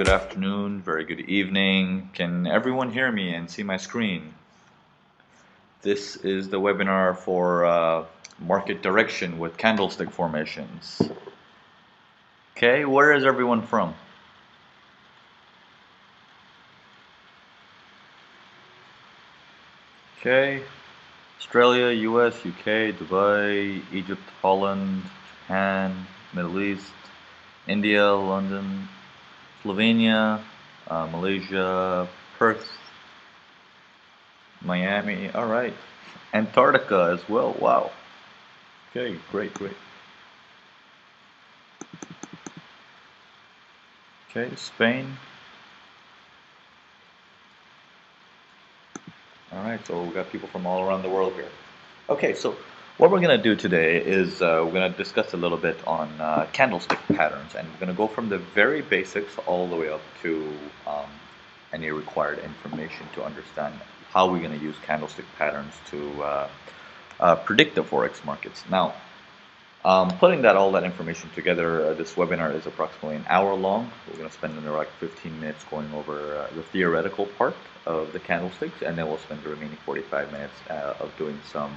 good afternoon, very good evening. Can everyone hear me and see my screen? This is the webinar for market direction with candlestick formations. Okay, where is everyone from? Okay, Australia, US, UK, Dubai, Egypt, Holland, Japan, Middle East, India, London, Slovenia, Malaysia, Perth, Miami, all right. Antarctica as well, wow. Okay, great. Okay, Spain. All right, so we got people from all around the world here. Okay, so what we're going to do today is we're going to discuss a little bit on candlestick patterns, and we're going to go from the very basics all the way up to any required information to understand how we're going to use candlestick patterns to predict the Forex markets. Now, putting all that information together, this webinar is approximately an hour long. We're going to spend another like 15 minutes going over the theoretical part of the candlesticks, and then we'll spend the remaining 45 minutes of doing some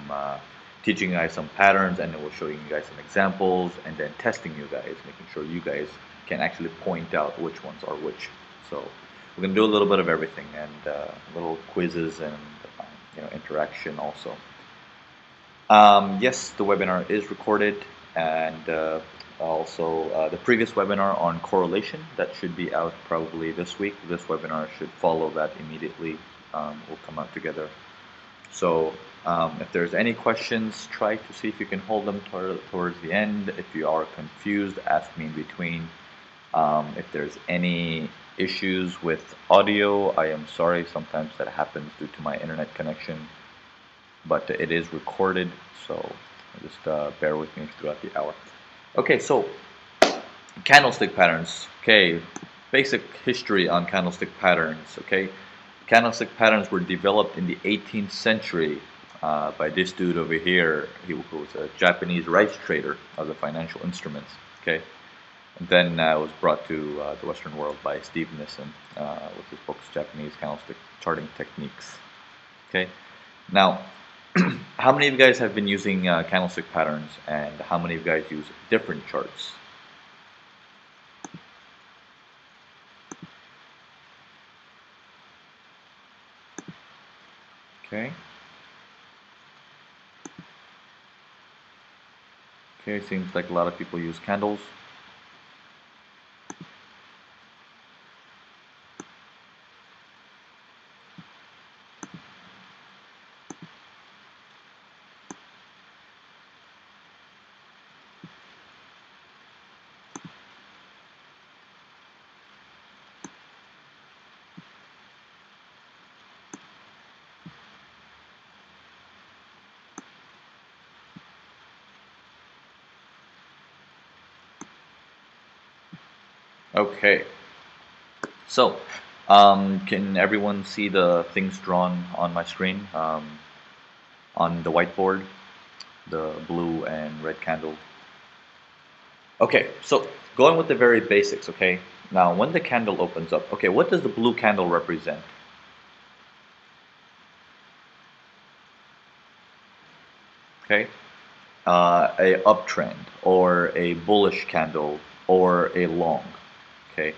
teaching you guys some patterns, and then we'll show you guys some examples, and then testing you guys, making sure you guys can actually point out which ones are which. So we're going to do a little bit of everything, and little quizzes and interaction also. Yes, the webinar is recorded, and also the previous webinar on correlation, that should be out probably this week. This webinar should follow that immediately. Will come out together. So if there's any questions, try to see if you can hold them towards the end. If you are confused, ask me in between. If there's any issues with audio, I am sorry. Sometimes that happens due to my internet connection. But it is recorded, so just bear with me throughout the hour. Okay, so candlestick patterns. Okay, basic history on candlestick patterns. Okay, candlestick patterns were developed in the 18th century by this dude over here. He was a Japanese rights trader of the financial instruments. Okay, and then it was brought to the Western world by Steve Nissen with his books, Japanese Candlestick Charting Techniques. Okay, now. How many of you guys have been using candlestick patterns, and how many of you guys use different charts? Okay. Okay, seems like a lot of people use candles. Okay. So, can everyone see the things drawn on my screen on the whiteboard, the blue and red candle? Okay, so going with the very basics, okay? Now, when the candle opens up, okay, what does the blue candle represent? Okay, a uptrend or a bullish candle or a long. Okay,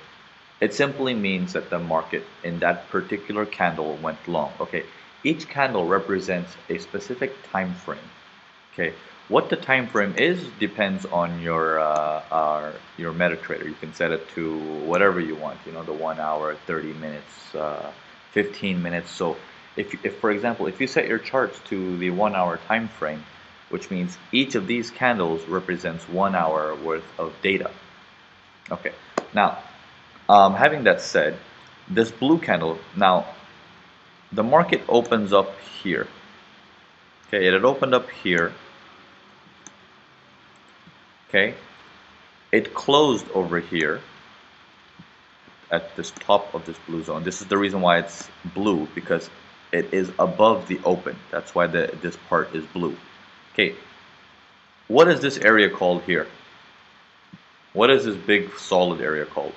it simply means that the market in that particular candle went long. Okay, each candle represents a specific time frame. Okay, what the time frame is depends on your MetaTrader. You can set it to whatever you want. You know, the 1 hour, 30 minutes, 15 minutes. So if for example, if you set your charts to the 1 hour time frame, which means each of these candles represents 1 hour worth of data. Okay, now having that said, this blue candle, now the market opens up here. Okay, it had opened up here. Okay, it closed over here at this top of this blue zone. This is the reason why it's blue, because it is above the open. That's why this part is blue. Okay, what is this area called here? What is this big solid area called?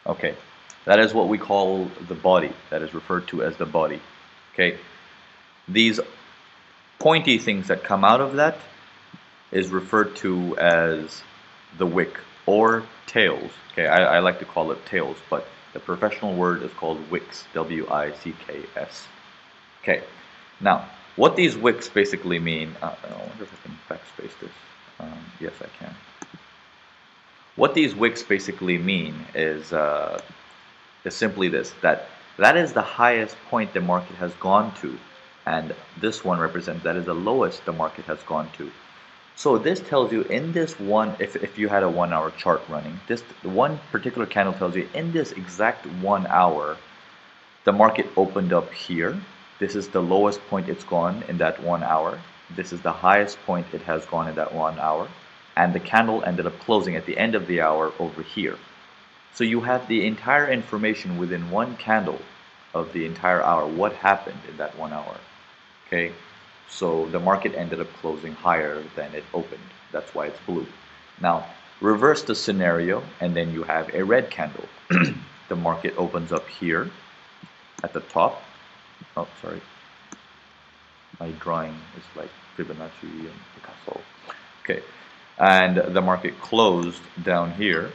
Okay, that is what we call the body. That is referred to as the body. Okay, these pointy things that come out of that is referred to as the wick or tails. Okay, I like to call it tails, but the professional word is called wicks. W-I-C-K-S. Okay, now what these wicks basically mean. I wonder if I can backspace this. Yes, I can. What these wicks basically mean is simply this: that is the highest point the market has gone to, and this one represents that is the lowest the market has gone to. So this tells you in this one, if you had a 1 hour chart running, this one particular candle tells you in this exact 1 hour, the market opened up here. This is the lowest point it's gone in that 1 hour. This is the highest point it has gone in that 1 hour. And the candle ended up closing at the end of the hour over here. So you have the entire information within one candle of the entire hour, what happened in that 1 hour. Okay, so the market ended up closing higher than it opened. That's why it's blue. Now, reverse the scenario, and then you have a red candle. The market opens up here at the top. Oh, sorry. My drawing is like Fibonacci and Picasso. Okay, and the market closed down here.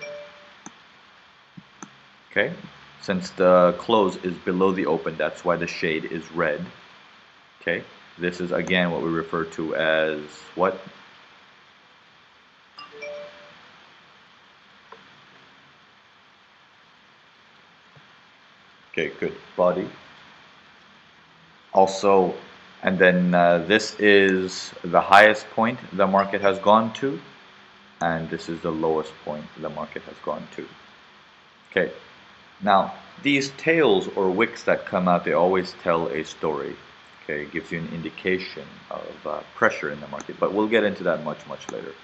Okay, since the close is below the open, that's why the shade is red. Okay, this is again what we refer to as what? Okay, good. Body. Also, and then this is the highest point the market has gone to, and this is the lowest point the market has gone to. Okay, now these tails or wicks that come out, they always tell a story. Okay, it gives you an indication of pressure in the market, but we'll get into that much later.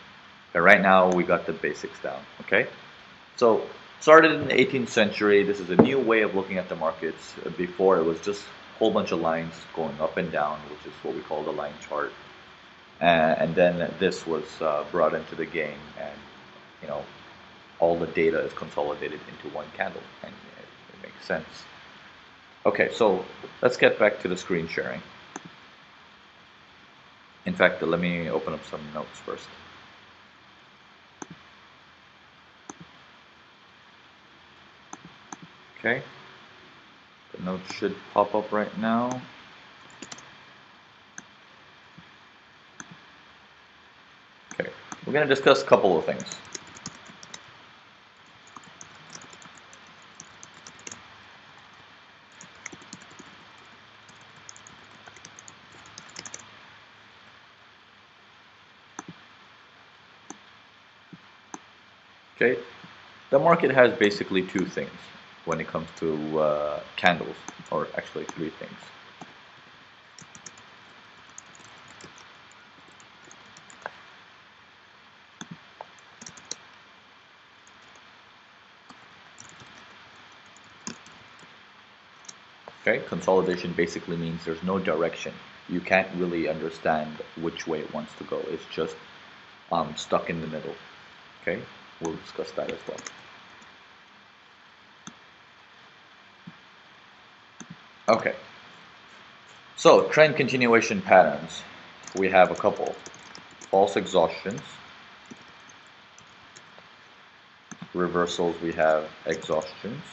Okay, right now we got the basics down. Okay, so started in the 18th century. This is a new way of looking at the markets. Before it was just a whole bunch of lines going up and down, which is what we call the line chart. And then this was brought into the game, and you know, all the data is consolidated into one candle, and it makes sense. Okay, so let's get back to the screen sharing. In fact, let me open up some notes first. Okay, the notes should pop up right now. Okay, we're going to discuss a couple of things. Okay, the market has basically two things when it comes to candles, or actually three things. Okay, consolidation basically means there's no direction. You can't really understand which way it wants to go. It's just stuck in the middle. Okay, we'll discuss that as well. Okay, so trend continuation patterns. We have a couple. False exhaustions. Reversals, we have exhaustions.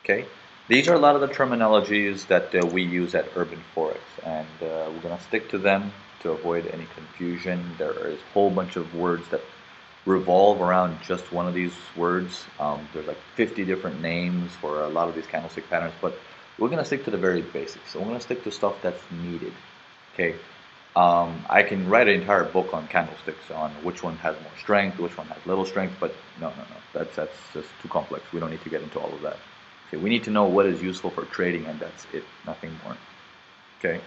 Okay, these are a lot of the terminologies that we use at Urban Forex, and we're going to stick to them to avoid any confusion. There is a whole bunch of words that revolve around just one of these words. There's like 50 different names for a lot of these candlestick patterns, but we're going to stick to the very basics. So we're going to stick to stuff that's needed. Okay, I can write an entire book on candlesticks on which one has more strength, which one has little strength, but no, that's just too complex. We don't need to get into all of that. Okay, we need to know what is useful for trading, and that's it, nothing more. Okay,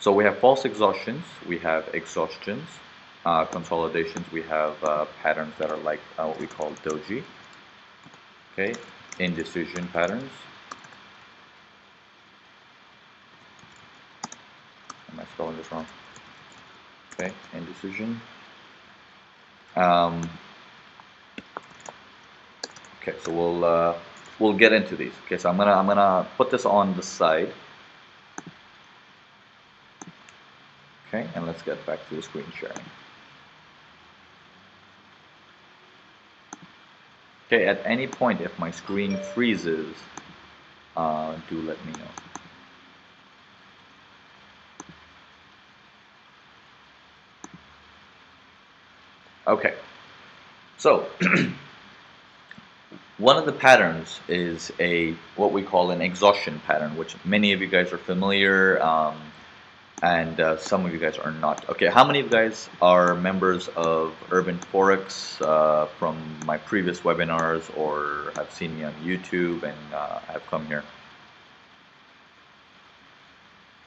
so we have false exhaustions, we have exhaustions, consolidations, we have patterns that are like what we call doji. Okay, indecision patterns. Am I spelling this wrong? Okay, indecision. Okay, so we'll get into these. Okay, so I'm gonna put this on the side. Okay, and let's get back to the screen sharing. Okay, at any point if my screen freezes, do let me know. Okay, so one of the patterns is what we call an exhaustion pattern, which many of you guys are familiar, and some of you guys are not. Okay, how many of you guys are members of Urban Forex from my previous webinars, or have seen me on YouTube and have come here?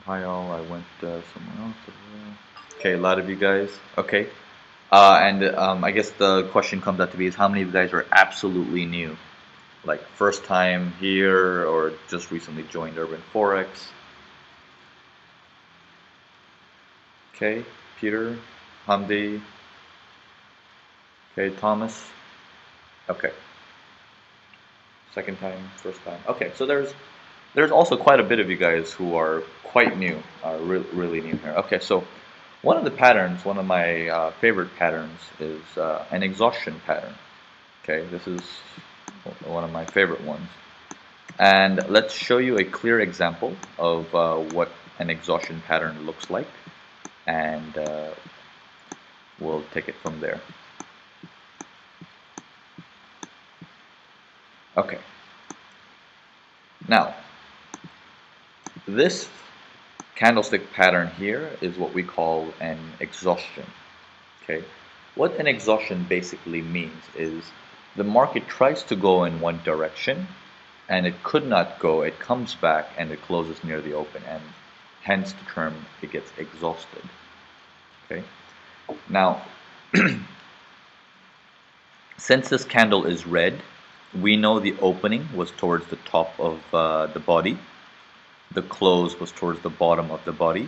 Hi all, I went somewhere else. Okay, a lot of you guys. Okay, and I guess the question comes out to be is how many of you guys are absolutely new? Like first time here or just recently joined Urban Forex? Okay, Peter, Hamdi, okay, Thomas. Okay, second time, first time. Okay, so there's also quite a bit of you guys who are quite new, really new here. Okay, so one of the patterns, one of my favorite patterns is an exhaustion pattern. Okay, this is one of my favorite ones. And let's show you a clear example of what an exhaustion pattern looks like, and we'll take it from there. Okay. Now, this candlestick pattern here is what we call an exhaustion. Okay. What an exhaustion basically means is the market tries to go in one direction and it could not go, it comes back and it closes near the open, and hence the term it gets exhausted. Okay. Now, since this candle is red, we know the opening was towards the top of the body. The close was towards the bottom of the body.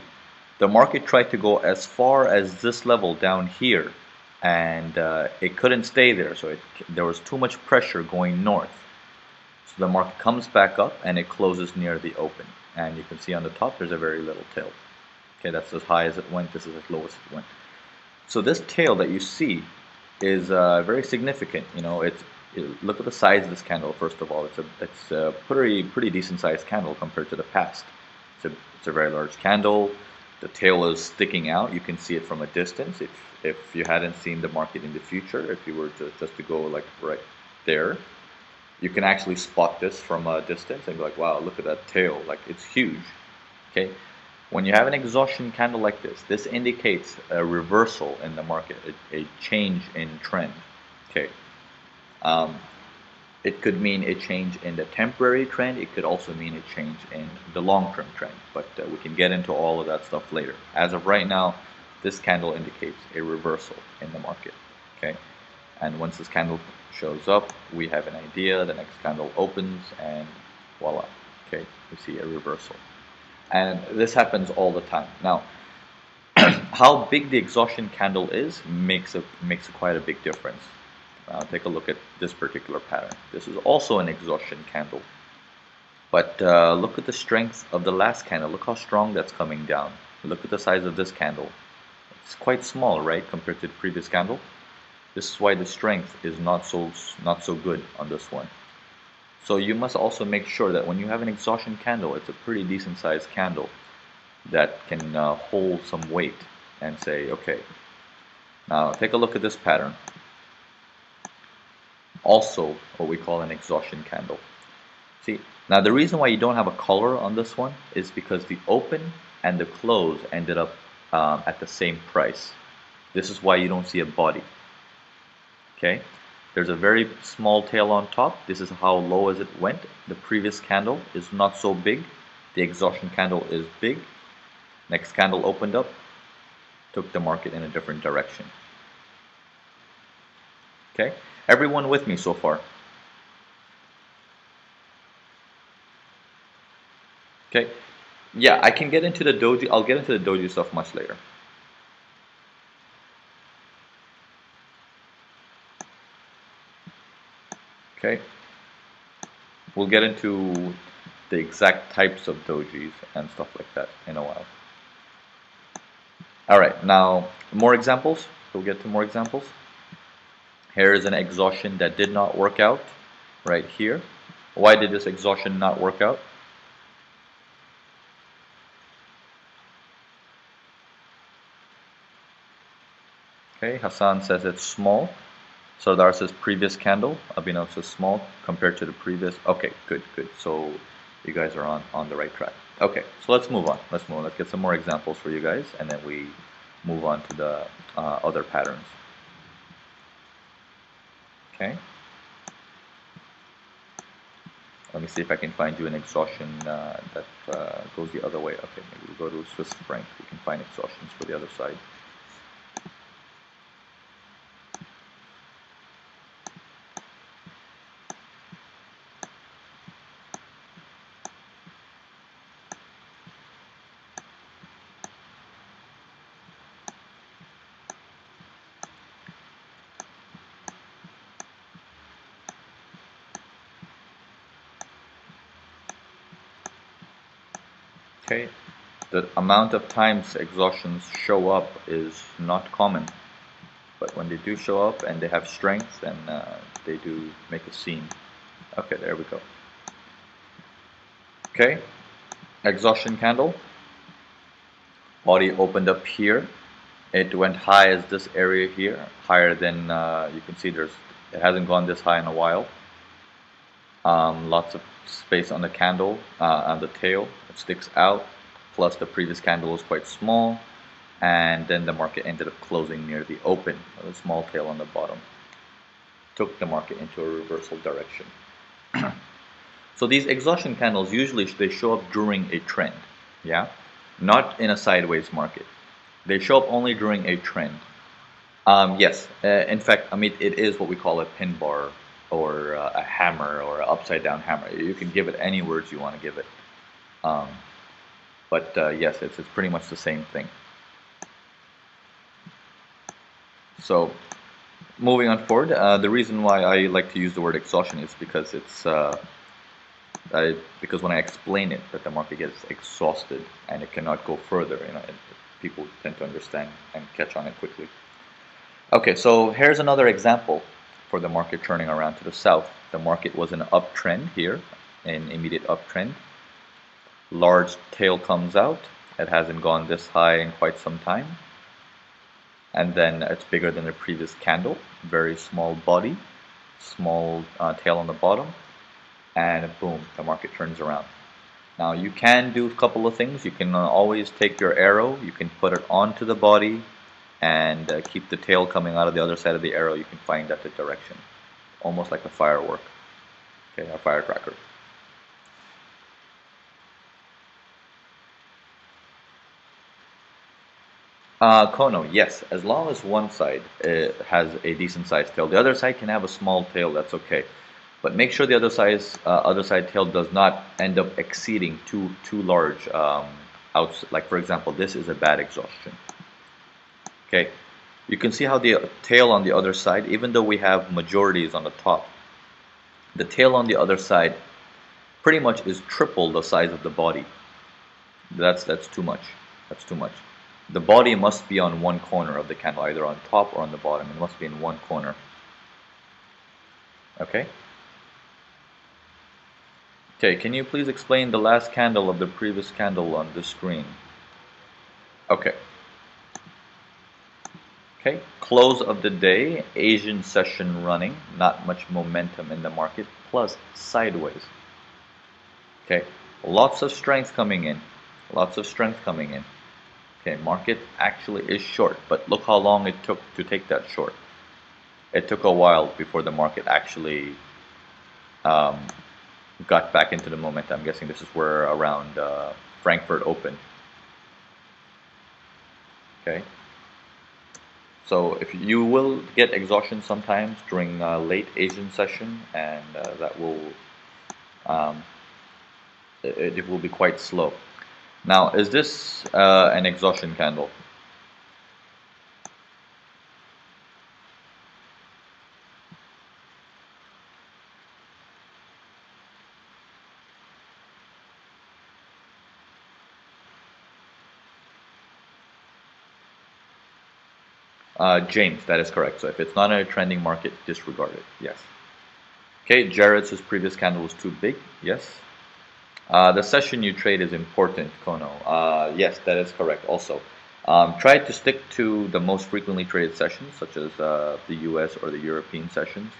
The market tried to go as far as this level down here, and it couldn't stay there, so there was too much pressure going north. So the market comes back up and it closes near the open, and you can see on the top there's a very little tail. Okay, that's as high as it went, this is as low as it went. So this tail that you see is very significant. You know, look at the size of this candle. First of all, it's a pretty decent sized candle compared to the past. It's a very large candle. The tail is sticking out. You can see it from a distance. If you hadn't seen the market in the future, if you were just to go like right there, you can actually spot this from a distance and be like, wow, look at that tail. Like, it's huge. Okay. When you have an exhaustion candle like this indicates a reversal in the market, a change in trend. Okay. It could mean a change in the temporary trend. It could also mean a change in the long-term trend. But we can get into all of that stuff later. As of right now, this candle indicates a reversal in the market. Okay. And once this candle shows up, we have an idea. The next candle opens, and voila. Okay. We see a reversal. And this happens all the time. Now, how big the exhaustion candle is makes quite a big difference. Take a look at this particular pattern. This is also an exhaustion candle. But look at the strength of the last candle. Look how strong that's coming down. Look at the size of this candle. It's quite small, right, compared to the previous candle. This is why the strength is not so good on this one. So you must also make sure that when you have an exhaustion candle, it's a pretty decent sized candle that can hold some weight and say, okay, now take a look at this pattern. Also what we call an exhaustion candle. See, now the reason why you don't have a color on this one is because the open and the close ended up at the same price. This is why you don't see a body. Okay. There's a very small tail on top. This is how low as it went. The previous candle is not so big. The exhaustion candle is big. Next candle opened up, took the market in a different direction. Okay, everyone with me so far? Okay, yeah, I can get into the doji. I'll get into the doji stuff much later. Okay, We'll get into the exact types of dojis and stuff like that in a while. All right, now more examples. We'll get to more examples. Here is an exhaustion that did not work out right here. Why did this exhaustion not work out? Okay, Hassan says it's small. Sardar says previous candle. Abhinav says small compared to the previous. Okay, good, good. So you guys are on the right track. Okay, so let's move on. Let's move on. Let's get some more examples for you guys, and then we move on to the other patterns. Okay. Let me see if I can find you an exhaustion that goes the other way. Okay, maybe we'll go to Swiss franc. We can find exhaustions for the other side. Okay, the amount of times exhaustions show up is not common, but when they do show up and they have strength, then they do make a scene. Okay, there we go. Okay, exhaustion candle. Body opened up here. It went high as this area here, higher than you can see. It hasn't gone this high in a while. Lots of space on the candle, on the tail. It sticks out. Plus the previous candle was quite small, and then the market ended up closing near the open, a small tail on the bottom. Took the market into a reversal direction. So these exhaustion candles usually they show up during a trend, yeah, not in a sideways market. They show up only during a trend. Yes, in fact, I mean it is what we call a pin bar or a hammer or an upside down hammer. You can give it any words you want to give it. But yes, it's pretty much the same thing. So moving on forward, the reason why I like to use the word exhaustion is because it's because when I explain it, that the market gets exhausted and it cannot go further. You know, people tend to understand and catch on it quickly. Okay, so here's another example for the market turning around to the south. The market was an uptrend here, an immediate uptrend. Large tail comes out. It hasn't gone this high in quite some time. And then it's bigger than the previous candle. Very small body, small tail on the bottom. And boom, the market turns around. Now you can do a couple of things. You can always take your arrow, you can put it onto the body and keep the tail coming out of the other side of the arrow. You can find that the direction, almost like a firework, okay, a firecracker. Kono, yes, as long as one side has a decent sized tail. The other side can have a small tail, that's okay. But make sure the other side tail does not end up exceeding too large. Like for example, this is a bad exhaustion. Okay, you can see how the tail on the other side, even though we have majorities on the top, the tail on the other side pretty much is triple the size of the body. That's too much. That's too much. The body must be on one corner of the candle, either on top or on the bottom. It must be in one corner. Okay? Okay, can you please explain the last candle of the previous candle on the screen? Okay. Okay, close of the day, Asian session running, not much momentum in the market, plus sideways. Okay, lots of strength coming in, lots of strength coming in. Okay, market actually is short, but look how long it took to take that short. It took a while before the market actually got back into the momentum. I'm guessing this is where around Frankfurt Open. Okay, so if you will get exhaustion sometimes during late Asian session, and that will it will be quite slow. Now, is this an exhaustion candle? James, that is correct. So if it's not in a trending market, disregard it. Yes. Okay, Jared says previous candle was too big. Yes. The session you trade is important, Kono. Yes, that is correct also. Try to stick to the most frequently traded sessions, such as the US or the European sessions.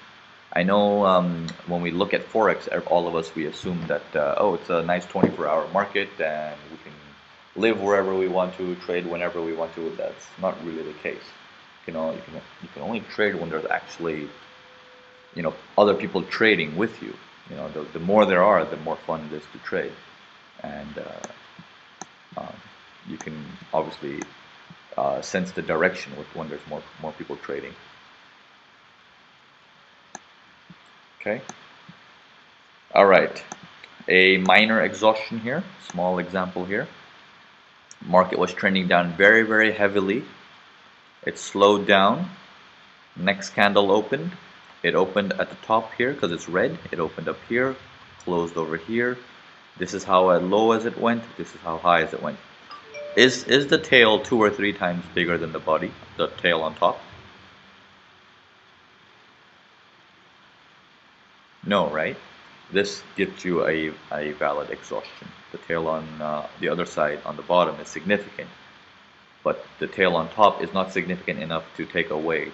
I know when we look at Forex, all of us, we assume that, oh, it's a nice 24-hour market and we can live wherever we want to, trade whenever we want to. That's not really the case. You can only trade when there's actually, other people trading with you. The more there are, the more fun it is to trade. And you can obviously sense the direction when there's more people trading. Okay. All right. A minor exhaustion here. Small example here. Market was trending down very, very heavily. It slowed down. Next candle opened. It opened at the top here because it's red. It opened up here, closed over here. This is how low as it went. This is how high as it went. Is the tail 2 or 3 times bigger than the body, the tail on top? No, right? This gives you a valid exhaustion. The tail on the other side, on the bottom, is significant, but the tail on top is not significant enough to take away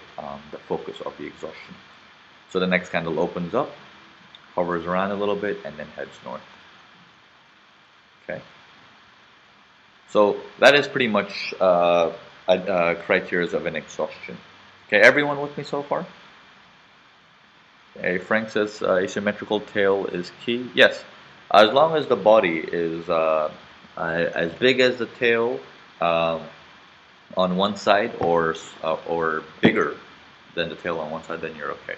the focus of the exhaustion. So the next candle opens up, hovers around a little bit, and then heads north. Okay. So that is pretty much criteria of an exhaustion. Okay, everyone with me so far? Okay, Frank says asymmetrical tail is key. Yes, as long as the body is as big as the tail on one side, or bigger than the tail on one side, then you're okay.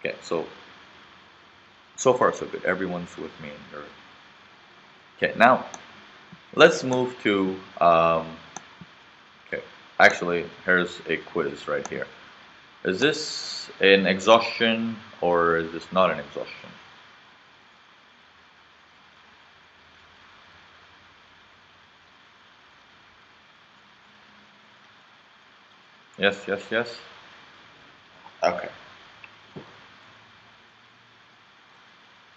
Okay, so far so good. Everyone's with me. Okay, now let's move to. Okay, actually, here's a quiz right here. Is this an exhaustion or is this not an exhaustion? Yes, yes, yes. Okay.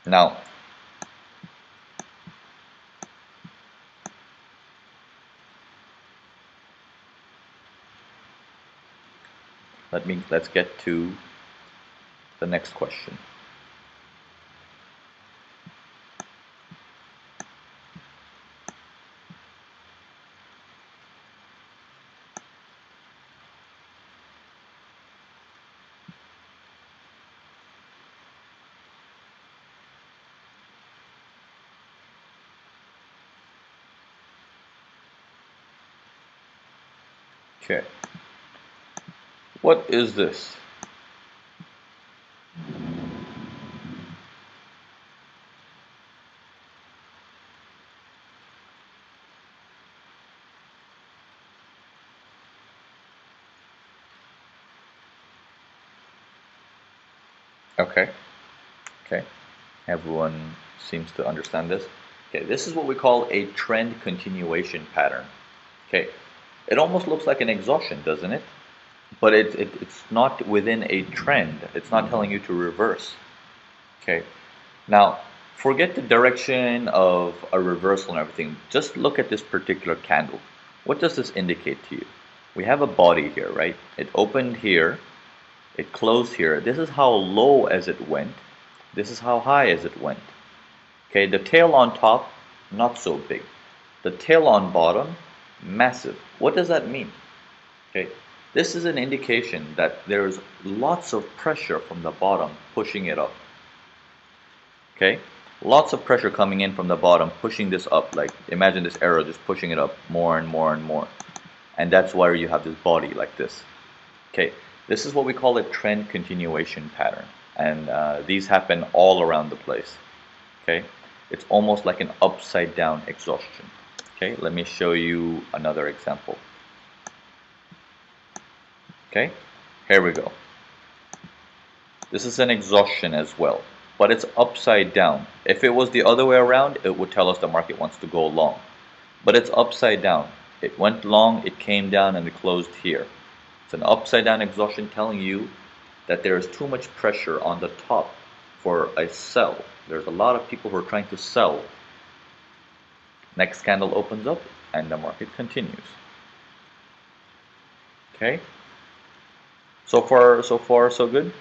Now, let's get to the next question. Okay. What is this? Okay. Okay. Everyone seems to understand this. Okay, this is what we call a trend continuation pattern. Okay. It almost looks like an exhaustion, doesn't it? But it's not within a trend. It's not telling you to reverse. Okay. Now, forget the direction of a reversal and everything. Just look at this particular candle. What does this indicate to you? We have a body here, right? It opened here. It closed here. This is how low as it went. This is how high as it went. Okay, the tail on top, not so big. The tail on bottom, massive. What does that mean? Okay, this is an indication that there's lots of pressure from the bottom pushing it up. Okay, lots of pressure coming in from the bottom, pushing this up. Like, imagine this arrow just pushing it up more and more and more. And that's why you have this body like this. Okay, this is what we call a trend continuation pattern. And these happen all around the place. Okay, it's almost like an upside down exhaustion. Okay, let me show you another example. Okay, here we go. This is an exhaustion as well, but it's upside down. If it was the other way around, it would tell us the market wants to go long, but it's upside down. It went long, it came down, and it closed here. It's an upside down exhaustion telling you that there is too much pressure on the top for a sell. There's a lot of people who are trying to sell. Next candle opens up and the market continues. Okay, so far so good.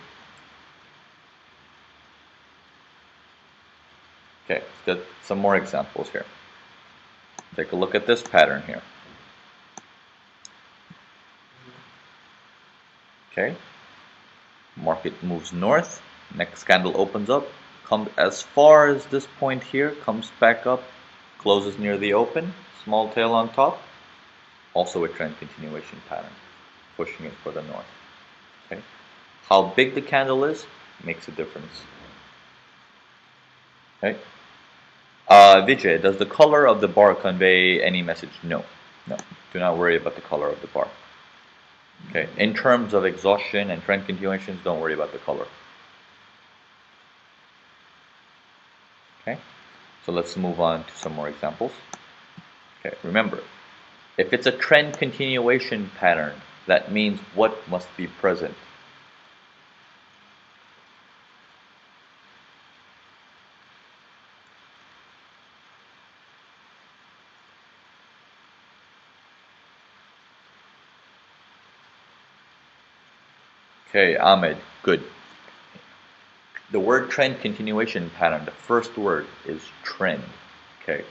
Okay, let's get some more examples here. Take a look at this pattern here. Okay, market moves north, next candle opens up, comes as far as this point here, comes back up, closes near the open, small tail on top, also a trend continuation pattern, pushing it for the north. Okay, how big the candle is makes a difference. Okay, Vijay, does the color of the bar convey any message? No, no, do not worry about the color of the bar. Okay, in terms of exhaustion and trend continuations, don't worry about the color. Okay, so let's move on to some more examples. Okay, remember, if it's a trend continuation pattern, that means what must be present? Okay, Ahmed, good. The word trend continuation pattern, the first word is trend. Okay,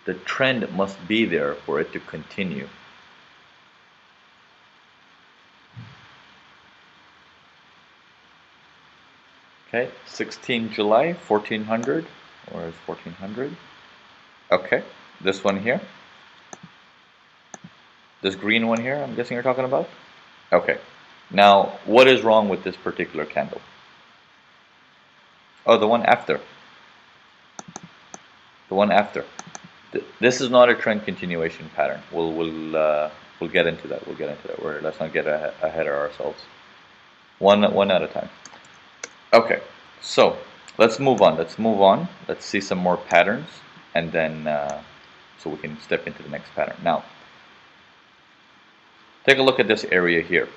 the trend must be there for it to continue. Okay, 16 July, 1400, or is 1400? Okay, this one here. This green one here, I'm guessing you're talking about? Okay, now what is wrong with this particular candle? Oh, the one after. The one after. This is not a trend continuation pattern. We'll get into that. We'll get into that. Let's not get ahead of ourselves. One at a time. Okay, so let's move on. Let's see some more patterns, and then so we can step into the next pattern. Now, take a look at this area here.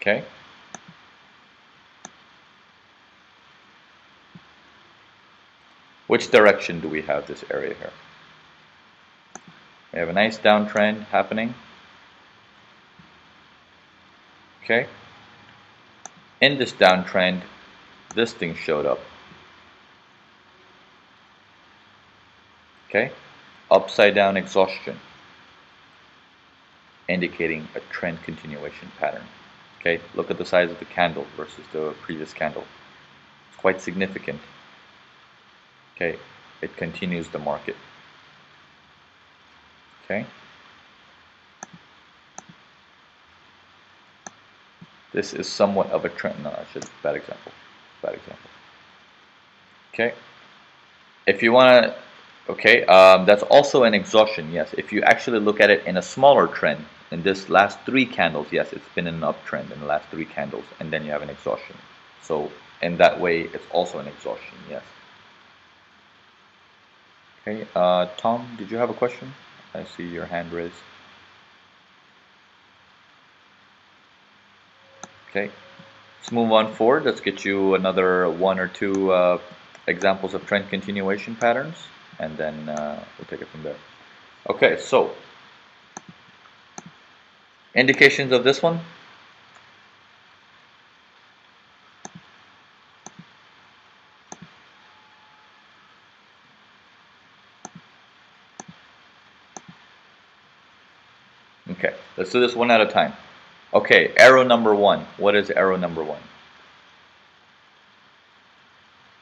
Okay. Which direction do we have this area here? We have a nice downtrend happening. Okay. In this downtrend, this thing showed up. Okay. Upside down exhaustion, indicating a trend continuation pattern. Okay. Look at the size of the candle versus the previous candle. It's quite significant. Okay. It continues the market. Okay. This is somewhat of a trend. No, that's just bad example. Bad example. Okay. If you want to, okay, that's also an exhaustion. Yes. If you actually look at it in a smaller trend, in this last three candles, yes, it's been an uptrend in the last three candles, and then you have an exhaustion. So in that way, it's also an exhaustion. Yes. Okay. Tom, did you have a question? I see your hand raised. Okay. Let's move on forward. Let's get you another one or two examples of trend continuation patterns, and then we'll take it from there. Okay, so indications of this one. Okay, let's do this one at a time. Okay, arrow number one. What is arrow number one?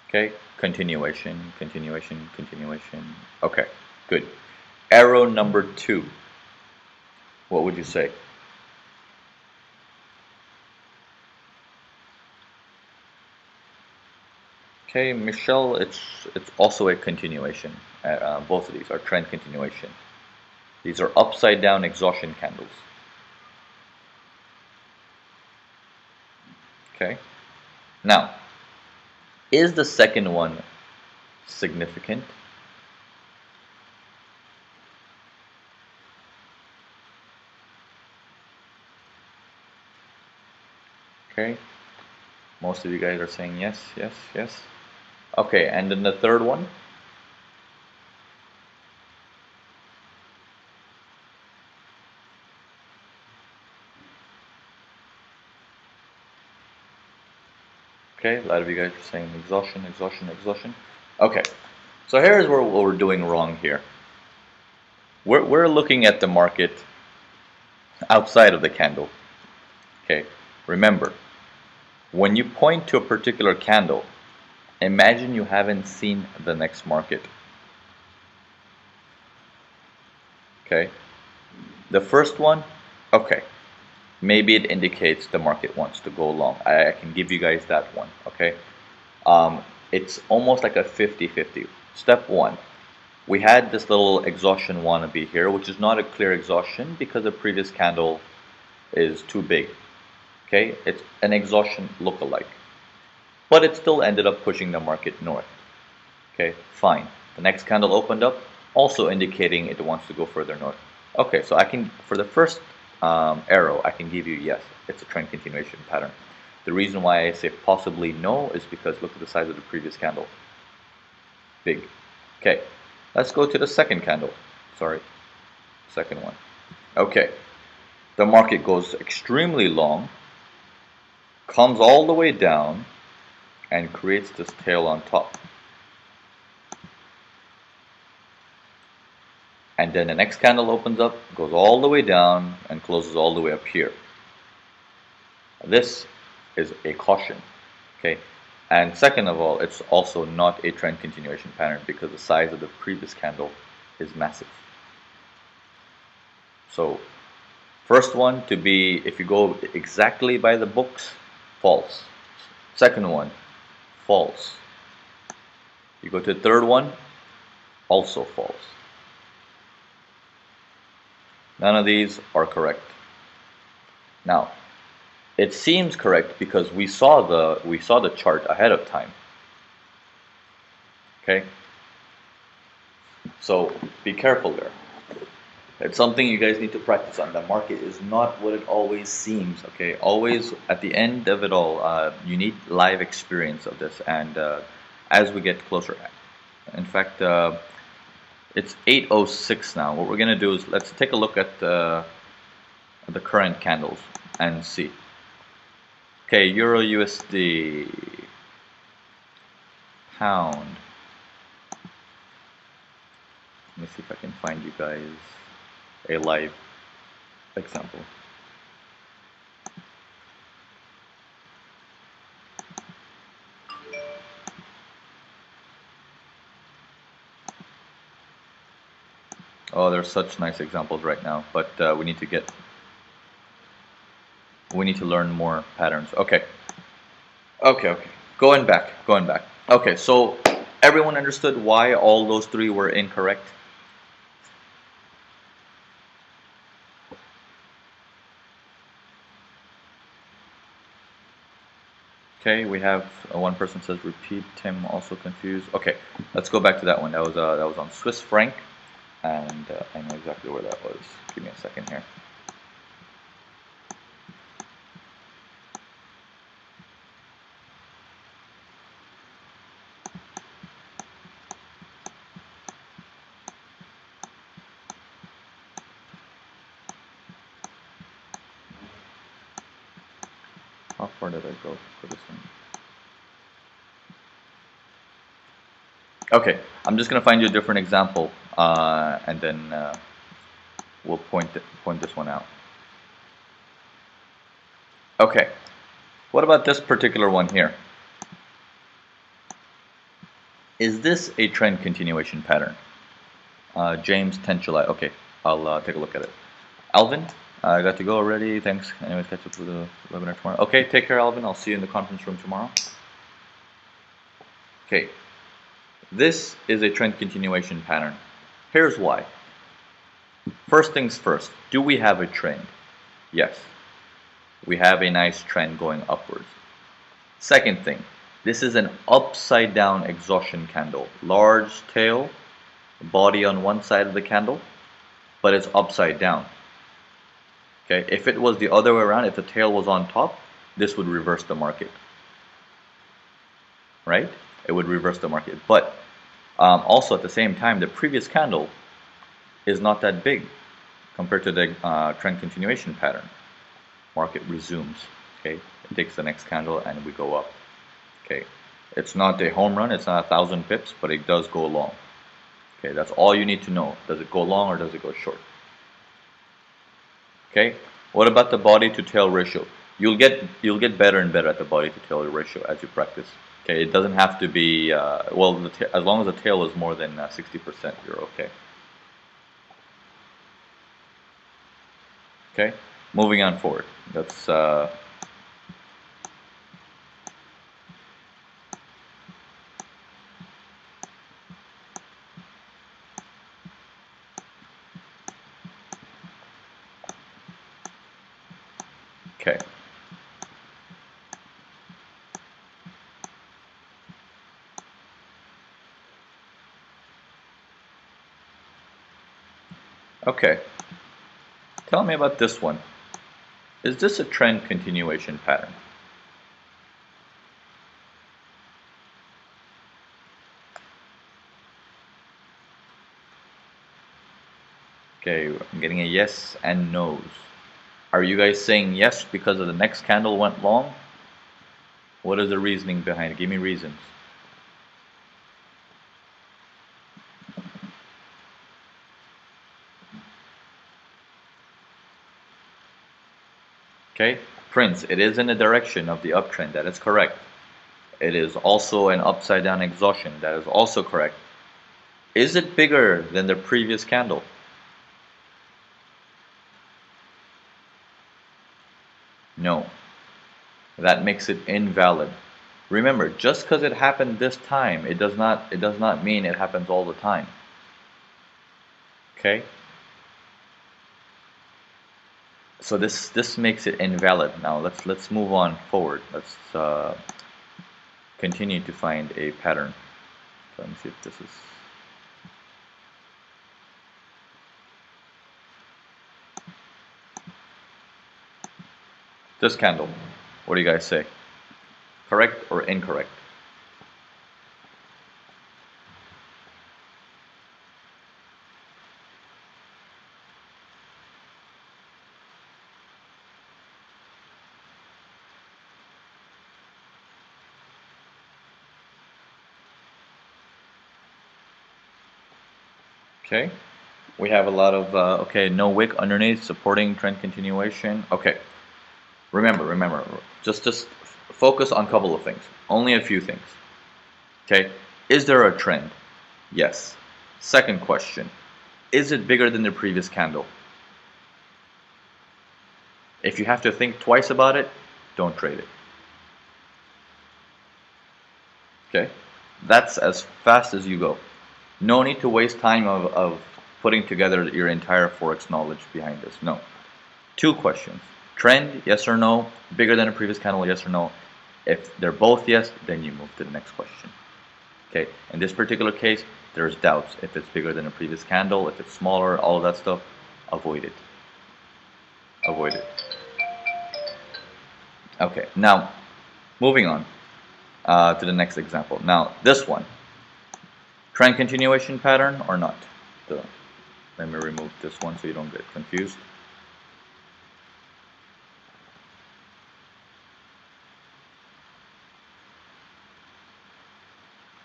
Okay, continuation, continuation, continuation. Okay, good. Arrow number two. What would you say? Okay, Michelle, it's also a continuation. Both of these are trend continuation. These are upside down exhaustion candles. Okay. Now, is the second one significant? Okay, most of you guys are saying yes, yes, yes. Okay, and then the third one. Okay, a lot of you guys are saying exhaustion, exhaustion, exhaustion. Okay, so here's where what we're doing wrong here. We're looking at the market outside of the candle. Okay, remember, when you point to a particular candle, imagine you haven't seen the next market. Okay, the first one, okay, maybe it indicates the market wants to go long. I can give you guys that one. Okay, it's almost like a 50-50. Step one, we had this little exhaustion wannabe here, which is not a clear exhaustion because the previous candle is too big. Okay, it's an exhaustion lookalike, but it still ended up pushing the market north. Okay, fine. The next candle opened up, also indicating it wants to go further north. Okay, so I can, for the first arrow, I can give you yes, it's a trend continuation pattern. The reason why I say possibly no is because look at the size of the previous candle. Big. Okay, let's go to the second candle. Sorry, second one. Okay, the market goes extremely long, comes all the way down, and creates this tail on top. And then the next candle opens up, goes all the way down, and closes all the way up here. This is a caution, okay? And second of all, it's also not a trend continuation pattern because the size of the previous candle is massive. So first one to be, if you go exactly by the books, false. Second one, false. You go to the third one, also false. None of these are correct. Now, it seems correct because we saw the chart ahead of time. Okay? So be careful there. It's something you guys need to practice on. The market is not what it always seems. Okay, always at the end of it all, you need live experience of this. And as we get closer, in fact, it's 8:06 now. What we're gonna do is let's take a look at the current candles and see. Okay, Euro USD, pound. Let me see if I can find you guys a live example. Oh, there's such nice examples right now, but we need to learn more patterns. Okay. Okay. Going back. Okay, so everyone understood why all those three were incorrect? Okay, we have one person says repeat. Tim also confused. Okay, let's go back to that one. That was on Swiss franc, and I know exactly where that was. Give me a second here. How far did I go for this one? Okay, I'm just gonna find you a different example, and then we'll point this one out. Okay, what about this particular one here? Is this a trend continuation pattern? James 10 July. Okay, I'll take a look at it. Alvin, I got to go already. Thanks. Anyways, catch up with the webinar tomorrow. Okay, take care, Alvin. I'll see you in the conference room tomorrow. Okay, this is a trend continuation pattern. Here's why. First things first, do we have a trend? Yes. We have a nice trend going upwards. Second thing, this is an upside down exhaustion candle. Large tail, body on one side of the candle, but it's upside down. Okay, if it was the other way around, if the tail was on top, this would reverse the market, right? It would reverse the market. But also at the same time, the previous candle is not that big compared to the trend continuation pattern. Market resumes, okay? It takes the next candle and we go up, okay? It's not a home run, it's not 1,000 pips, but it does go long. Okay, that's all you need to know. Does it go long or does it go short? Okay, what about the body to tail ratio? You'll get better and better at the body to tail ratio as you practice. Okay, it doesn't have to be well, as long as the tail is more than 60%, you're okay. Okay, moving on forward. That's okay. Okay, tell me about this one. Is this a trend continuation pattern? Okay, I'm getting a yes and no's. Are you guys saying yes because of the next candle went long? What is the reasoning behind it? Give me reasons. Okay, Prince, it is in the direction of the uptrend. That is correct. It is also an upside down exhaustion. That is also correct. Is it bigger than the previous candle? No. That makes it invalid. Remember, just because it happened this time, it does not mean it happens all the time. Okay? So this makes it invalid. Now let's move on forward. Let's continue to find a pattern. So let me see if this is this candle. What do you guys say? Correct or incorrect? Okay, we have a lot of okay, no wick underneath, supporting trend continuation. Okay, remember, just focus on a couple of things, only a few things. Okay, is there a trend? Yes. Second question, is it bigger than the previous candle? If you have to think twice about it, don't trade it. Okay, that's as fast as you go. No need to waste time of putting together your entire Forex knowledge behind this. No. Two questions. Trend, yes or no? Bigger than a previous candle, yes or no? If they're both yes, then you move to the next question. Okay, in this particular case, there's doubts. If it's bigger than a previous candle, if it's smaller, all of that stuff, avoid it. Avoid it. Okay, now, moving on to the next example. Now, this one. Trend continuation pattern or not? Let me remove this one so you don't get confused.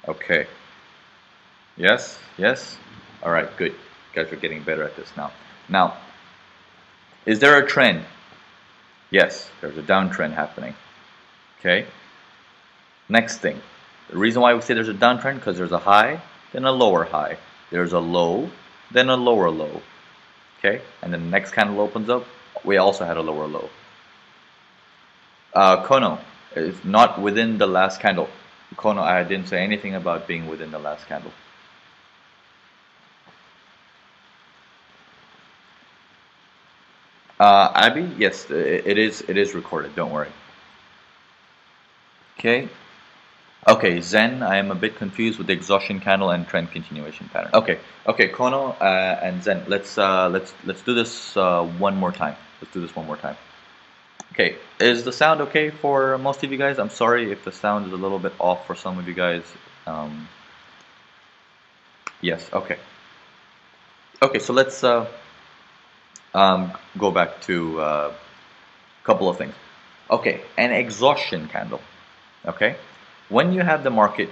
Okay. Yes, yes. All right, good. You guys are getting better at this now. Now, is there a trend? Yes, there's a downtrend happening. Okay. Next thing. The reason why we say there's a downtrend because there's a high, then a lower high. There's a low, then a lower low. Okay, and then the next candle opens up. We also had a lower low. Kono is not within the last candle. Kono, I didn't say anything about being within the last candle. Abby, yes, it is recorded. Don't worry. Okay. Okay, Zen, I am a bit confused with the exhaustion candle and trend continuation pattern. Okay, okay, Kono and Zen, let's do this one more time. Let's do this one more time. Okay, is the sound okay for most of you guys? I'm sorry if the sound is a little bit off for some of you guys. Um, yes, okay. Okay, so let's go back to a couple of things. Okay, an exhaustion candle. Okay, when you have the market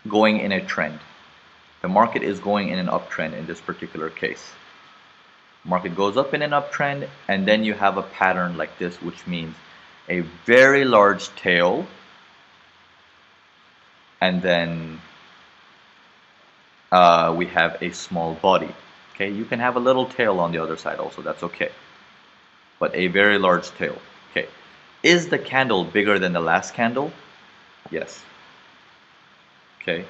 going in a trend, the market is going in an uptrend in this particular case. Market goes up in an uptrend, and then you have a pattern like this, which means a very large tail, and then we have a small body. Okay, you can have a little tail on the other side also, that's okay. But a very large tail. Okay, is the candle bigger than the last candle? Yes. Okay,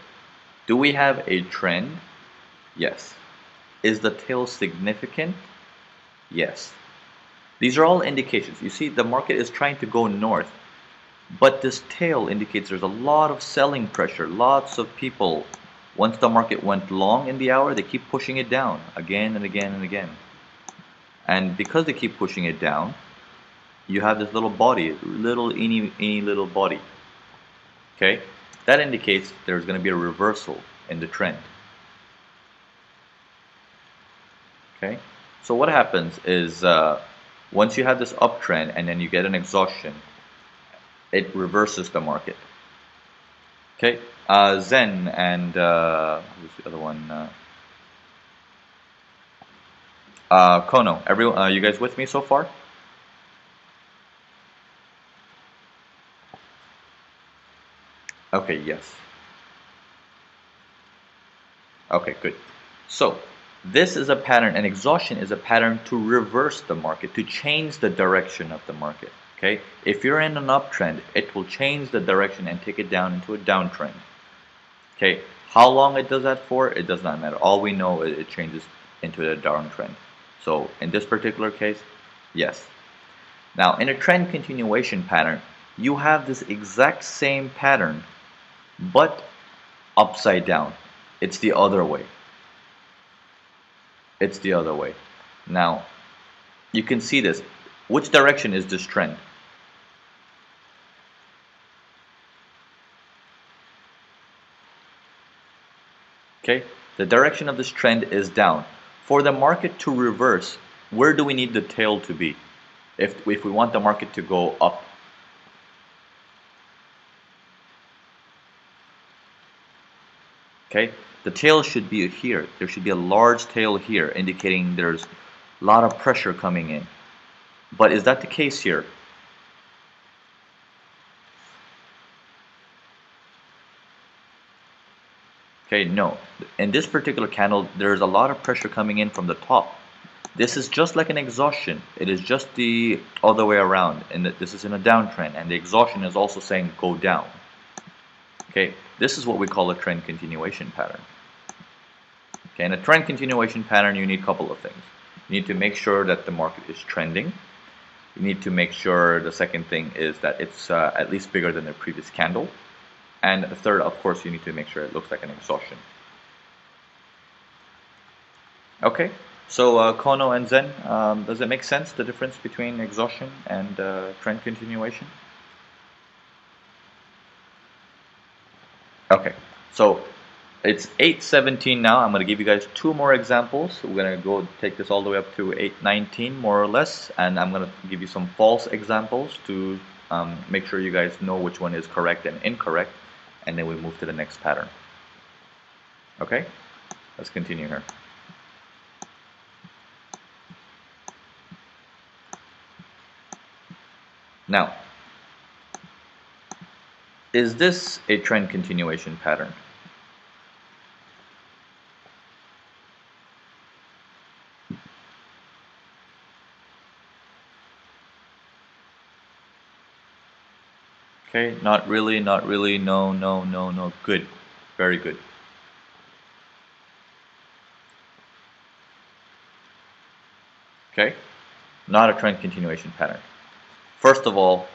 do we have a trend? Yes. Is the tail significant? Yes. These are all indications. You see, the market is trying to go north, but this tail indicates there's a lot of selling pressure. Lots of people, once the market went long in the hour, they keep pushing it down again and again and again. And because they keep pushing it down, you have this little body, little any little body. Okay, that indicates there's going to be a reversal in the trend. Okay, so what happens is once you have this uptrend and then you get an exhaustion, it reverses the market. Okay, Zen and who's the other one? Kono. Everyone, you guys with me so far? Okay, yes. Okay, good. So this is a pattern, and exhaustion is a pattern to reverse the market, to change the direction of the market. Okay, if you're in an uptrend, it will change the direction and take it down into a downtrend. Okay, how long it does that for, it does not matter. All we know is it changes into a downtrend. So in this particular case, yes. Now in a trend continuation pattern, you have this exact same pattern, but upside down. It's the other way. It's the other way. Now, you can see this. Which direction is this trend? Okay, the direction of this trend is down. For the market to reverse, where do we need the tail to be if we want the market to go up? Okay, the tail should be here. There should be a large tail here, indicating there's a lot of pressure coming in. But is that the case here? Okay, no. In this particular candle, there's a lot of pressure coming in from the top. This is just like an exhaustion. It is just the other way around, and this is in a downtrend, and the exhaustion is also saying go down. Okay, this is what we call a trend continuation pattern. Okay, in a trend continuation pattern, you need a couple of things. You need to make sure that the market is trending. You need to make sure the second thing is that it's at least bigger than the previous candle. And the third, of course, you need to make sure it looks like an exhaustion. Okay, so Kono and Zen, does it make sense, the difference between exhaustion and trend continuation? Okay, so it's 8:17 now. I'm going to give you guys two more examples. We're going to go take this all the way up to 8:19 more or less, and I'm going to give you some false examples to make sure you guys know which one is correct and incorrect, and then we move to the next pattern. Okay, let's continue here. Now, is this a trend continuation pattern? Okay, not really, not really, no, no, no, no. Good, very good. Okay, not a trend continuation pattern. First of all,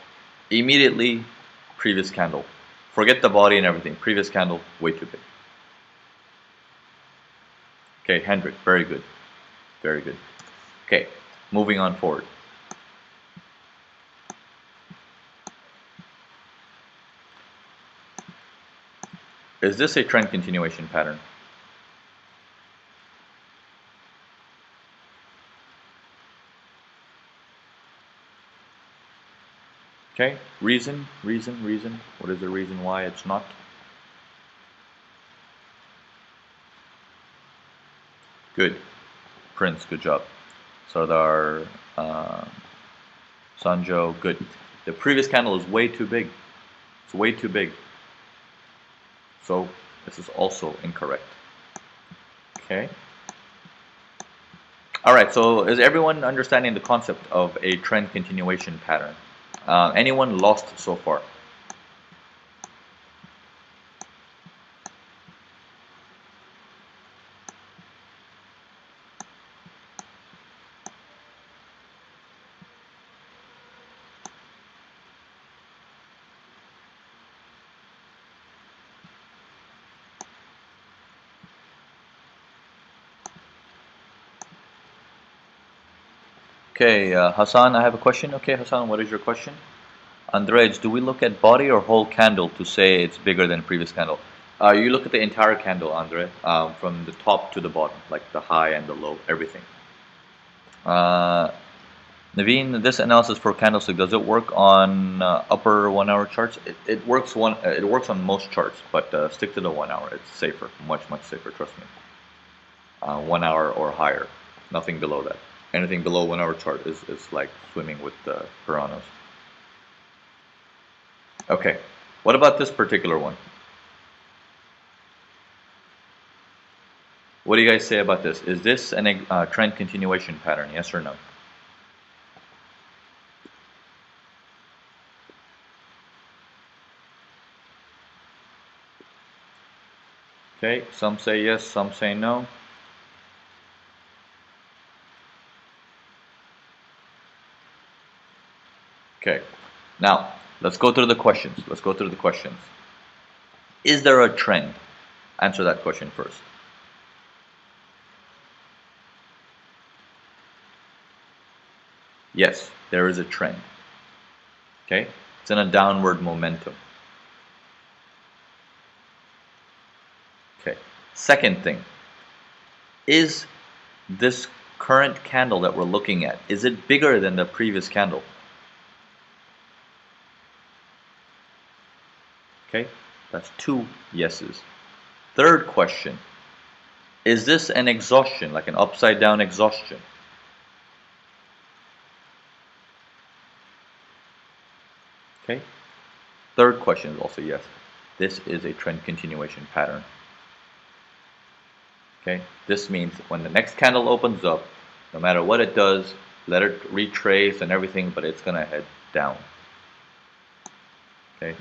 immediately previous candle. Forget the body and everything. Previous candle, way too big. Okay, Hendrik, very good. Very good. Okay, moving on forward. Is this a trend continuation pattern? Okay, reason. What is the reason why it's not? Good. Prince, good job. Sardar, Sanjo, good. The previous candle is way too big. It's way too big. So this is also incorrect. Okay. Alright, so is everyone understanding the concept of a trend continuation pattern? Anyone lost so far? Okay, Hassan, I have a question. Okay, Hassan, what is your question? Andrej, do we look at body or whole candle to say it's bigger than previous candle? You look at the entire candle, Andre, from the top to the bottom, like the high and the low, everything. Naveen, this analysis for candlestick, does it work on upper 1 hour charts? It works on most charts, but stick to the 1 hour. It's safer, much safer. Trust me. 1 hour or higher, nothing below that. Anything below 1 hour chart is like swimming with piranhas. Okay, what about this particular one? What do you guys say about this? Is this a trend continuation pattern? Yes or no? Okay, some say yes, some say no. Okay, now let's go through the questions. Is there a trend? Answer that question first. Yes, there is a trend. Okay, it's in a downward momentum. Okay, second thing, is this current candle that we're looking at, is it bigger than the previous candle? Okay, that's 2 yeses. Third question, is this an exhaustion, like an upside down exhaustion? Okay, third question is also yes. This is a trend continuation pattern. Okay, this means when the next candle opens up, no matter what it does, let it retrace and everything, but it's gonna head down. Okay,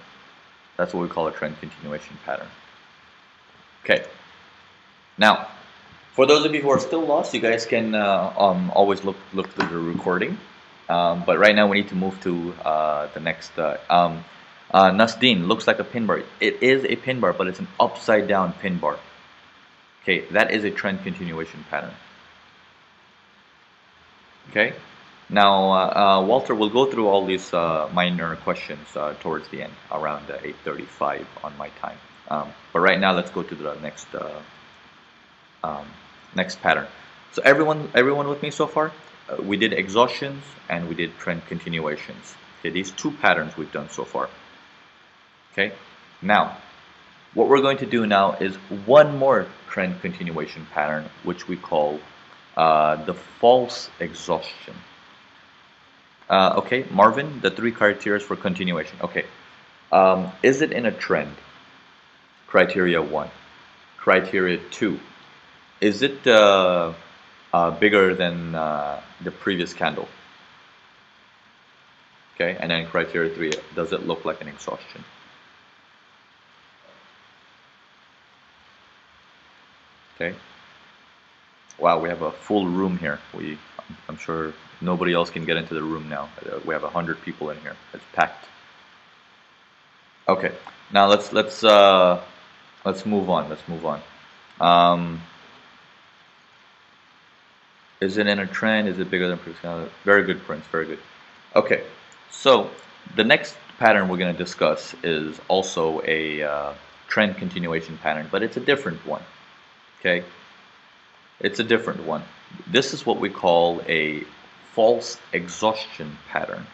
that's what we call a trend continuation pattern. Okay, now for those of you who are still lost, you guys can always look through the recording. But right now we need to move to the next. Nasdeen looks like a pin bar. It is a pin bar, but it's an upside down pin bar. Okay, that is a trend continuation pattern. Okay, now Walter will go through all these minor questions towards the end, around 8:35 on my time. But right now, let's go to the next pattern. So everyone with me so far? We did exhaustions and we did trend continuations. Okay, these 2 patterns we've done so far. Okay, now what we're going to do now is one more trend continuation pattern, which we call the false exhaustion. Okay, Marvin, the 3 criteria for continuation. Okay, is it in a trend? Criteria 1. Criteria 2. Is it bigger than the previous candle? Okay, and then criteria 3. Does it look like an exhaustion? Okay. Wow, we have a full room here. I'm sure nobody else can get into the room now. We have 100 people in here. It's packed. Okay. Now let's move on. Is it in a trend? Is it bigger than previous candle? Very good, Prince. Very good. Okay. So the next pattern we're going to discuss is also a trend continuation pattern, but it's a different one. Okay, it's a different one. This is what we call a false exhaustion pattern.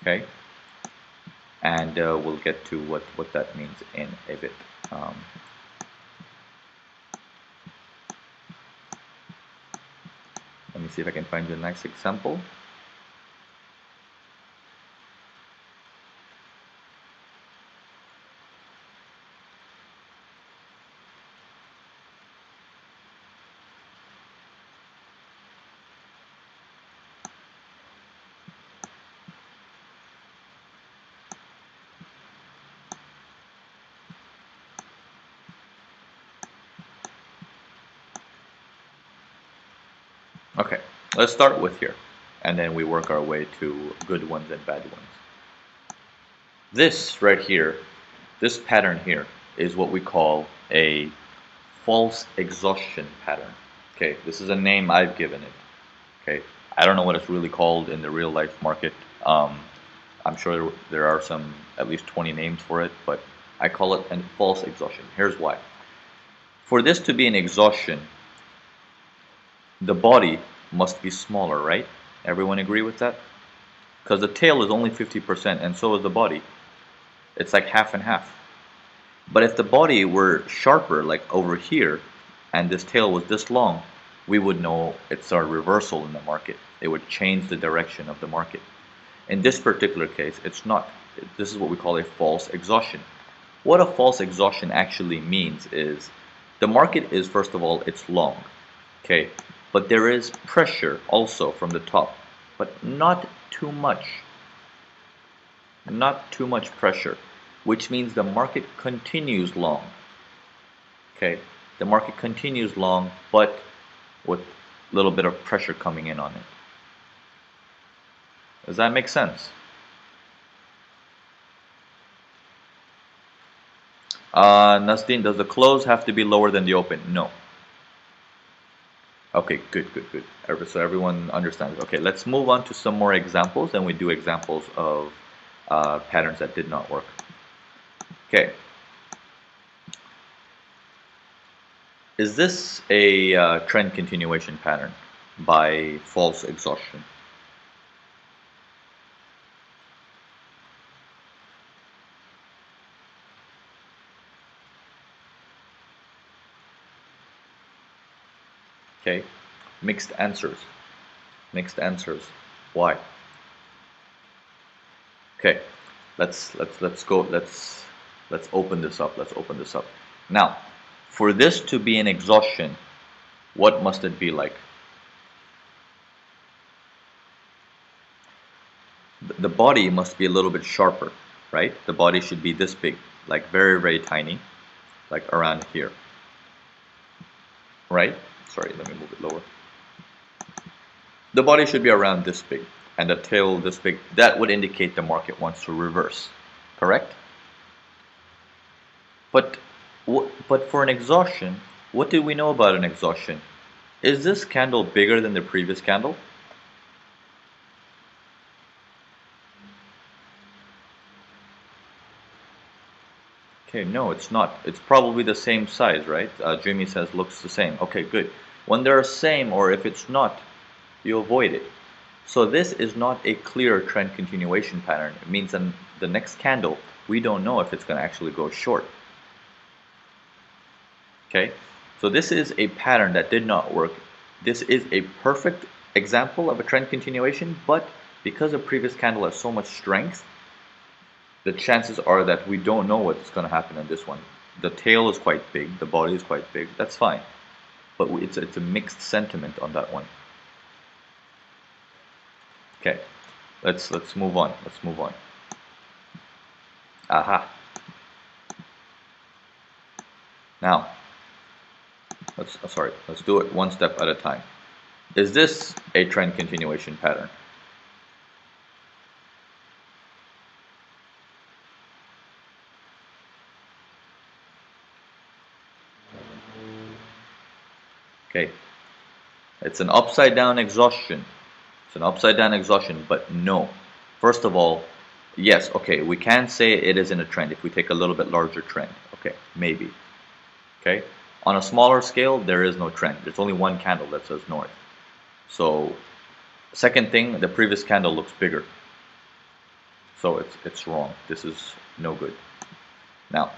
Okay, and we'll get to what that means in a bit. Let me see if I can find you a nice example. Okay, let's start with here, and then we work our way to good ones and bad ones. This right here, this pattern here, is what we call a false exhaustion pattern. Okay, this is a name I've given it. Okay, I don't know what it's really called in the real life market. I'm sure there are some, at least 20 names for it, but I call it a false exhaustion. Here's why. For this to be an exhaustion, the body must be smaller, right? Everyone agree with that? Because the tail is only 50% and so is the body. It's like half and half. But if the body were sharper, like over here, and this tail was this long, we would know it's a reversal in the market. It would change the direction of the market. In this particular case, it's not. This is what we call a false exhaustion. What a false exhaustion actually means is the market is, first of all, it's long. Okay, but there is pressure also from the top, but not too much. Not too much pressure, which means the market continues long. Okay, the market continues long, but with a little bit of pressure coming in on it. Does that make sense? Nasdeen, does the close have to be lower than the open? No. Okay, good. So everyone understands. Okay, let's move on to some more examples, and we do examples of patterns that did not work. Okay. Is this a trend continuation pattern by false exhaustion? Okay, mixed answers. Mixed answers. Why? Okay, let's open this up. Let's open this up. Now, for this to be an exhaustion, what must it be like? The body must be a little bit sharper, right? The body should be this big, like very tiny, like around here, right? Sorry, let me move it lower. The body should be around this big, and the tail this big. That would indicate the market wants to reverse, correct? But for an exhaustion, what do we know about an exhaustion? Is this candle bigger than the previous candle? Okay, no, it's not. It's probably the same size, right? Jimmy says looks the same. Okay, good. When they're same, or if it's not, you avoid it. So this is not a clear trend continuation pattern. It means in the next candle, we don't know if it's going to actually go short. Okay, so this is a pattern that did not work. This is a perfect example of a trend continuation, but because the previous candle has so much strength, the chances are that we don't know what's going to happen in this one. The tail is quite big, the body is quite big, that's fine. But it's a mixed sentiment on that one. Okay, let's move on. Let's move on. Aha. Now, let's do it one step at a time. Is this a trend continuation pattern? Okay, it's an upside down exhaustion. It's an upside down exhaustion, but no. First of all, Yes, okay, we can say it is in a trend if we take a little bit larger trend. Okay, maybe. Okay, on a smaller scale, there is no trend. There's only one candle that says north. So, second thing, the previous candle looks bigger. So it's wrong. This is no good. Now,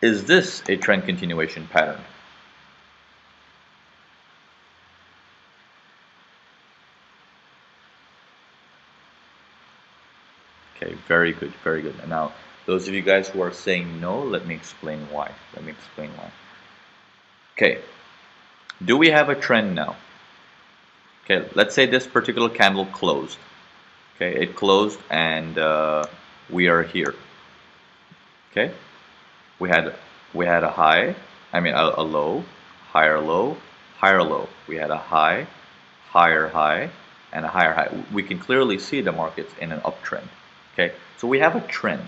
is this a trend continuation pattern? Okay, very good, very good. And now, those of you guys who are saying no, let me explain why. Let me explain why. Okay, do we have a trend now? Okay, let's say this particular candle closed. Okay, it closed and we are here. Okay, we had a high, I mean a low, higher low, higher low. We had a high, higher high, and a higher high. We can clearly see the markets in an uptrend. Okay, so we have a trend.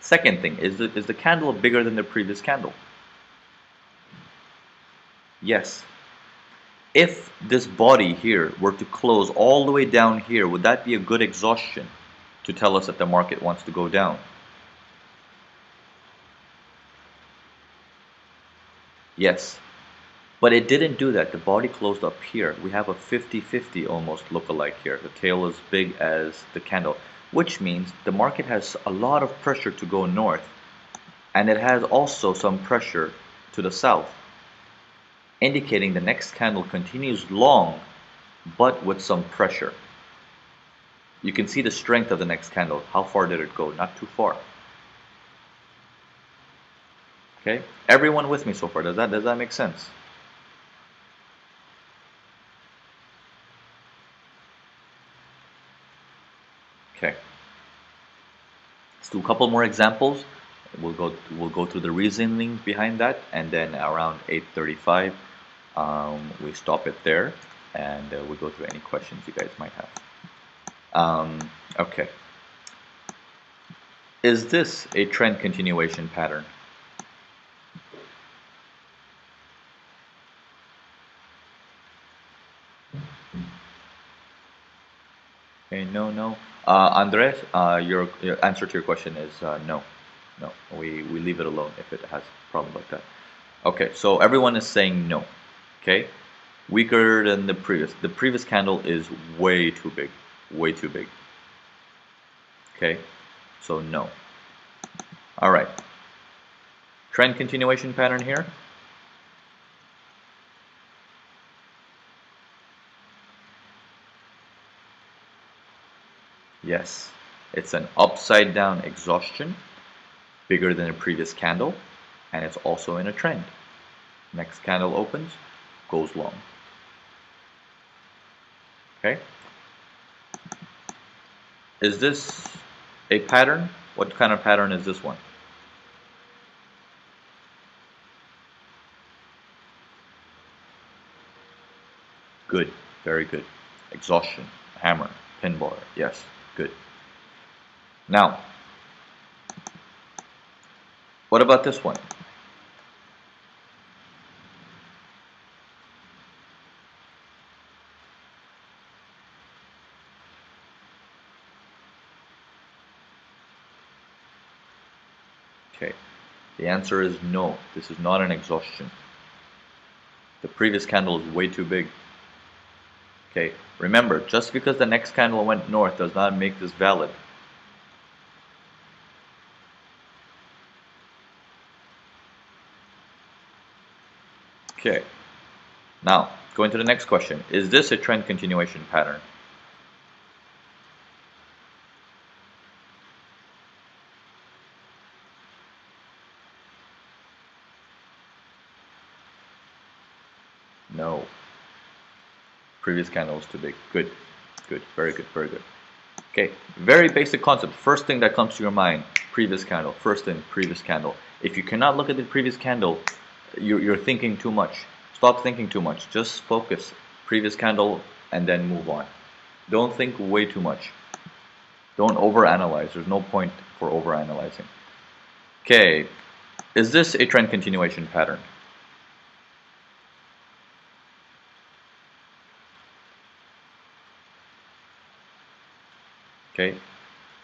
Second thing, is the candle bigger than the previous candle? Yes. If this body here were to close all the way down here, would that be a good exhaustion to tell us that the market wants to go down? Yes. But it didn't do that. The body closed up here. We have a 50-50 almost look-alike here. The tail is big as the candle, which means the market has a lot of pressure to go north, and it has also some pressure to the south, indicating the next candle continues long, but with some pressure. You can see the strength of the next candle. How far did it go? Not too far. Okay? Everyone with me so far? Does that make sense? Okay. Let's do a couple more examples. We'll go through the reasoning behind that, and then around 8:35, we stop it there, and we'll go through any questions you guys might have. Okay. Is this a trend continuation pattern? Okay, no, no. Andres, your answer to your question is no. No, we leave it alone if it has a problem like that. Okay, so everyone is saying no. Okay, weaker than the previous. The previous candle is way too big, way too big. Okay, so no. All right. Trend continuation pattern here. Yes, it's an upside down exhaustion, bigger than the previous candle, and it's also in a trend. Next candle opens, goes long. Okay? Is this a pattern? What kind of pattern is this one? Good, very good. Exhaustion, hammer, pin bar, yes, good. Now, what about this one? Okay, the answer is no, this is not an exhaustion. The previous candle is way too big. Okay, remember, just because the next candle went north does not make this valid. Okay, now going to the next question. Is this a trend continuation pattern? No. Previous candle was too big. Good, good, very good, very good. Okay, very basic concept. First thing that comes to your mind, previous candle. First thing, previous candle. If you cannot look at the previous candle, you're thinking too much. Stop thinking too much. Just focus. Previous candle and then move on. Don't think way too much. Don't overanalyze. There's no point for overanalyzing. Okay, is this a trend continuation pattern? Okay,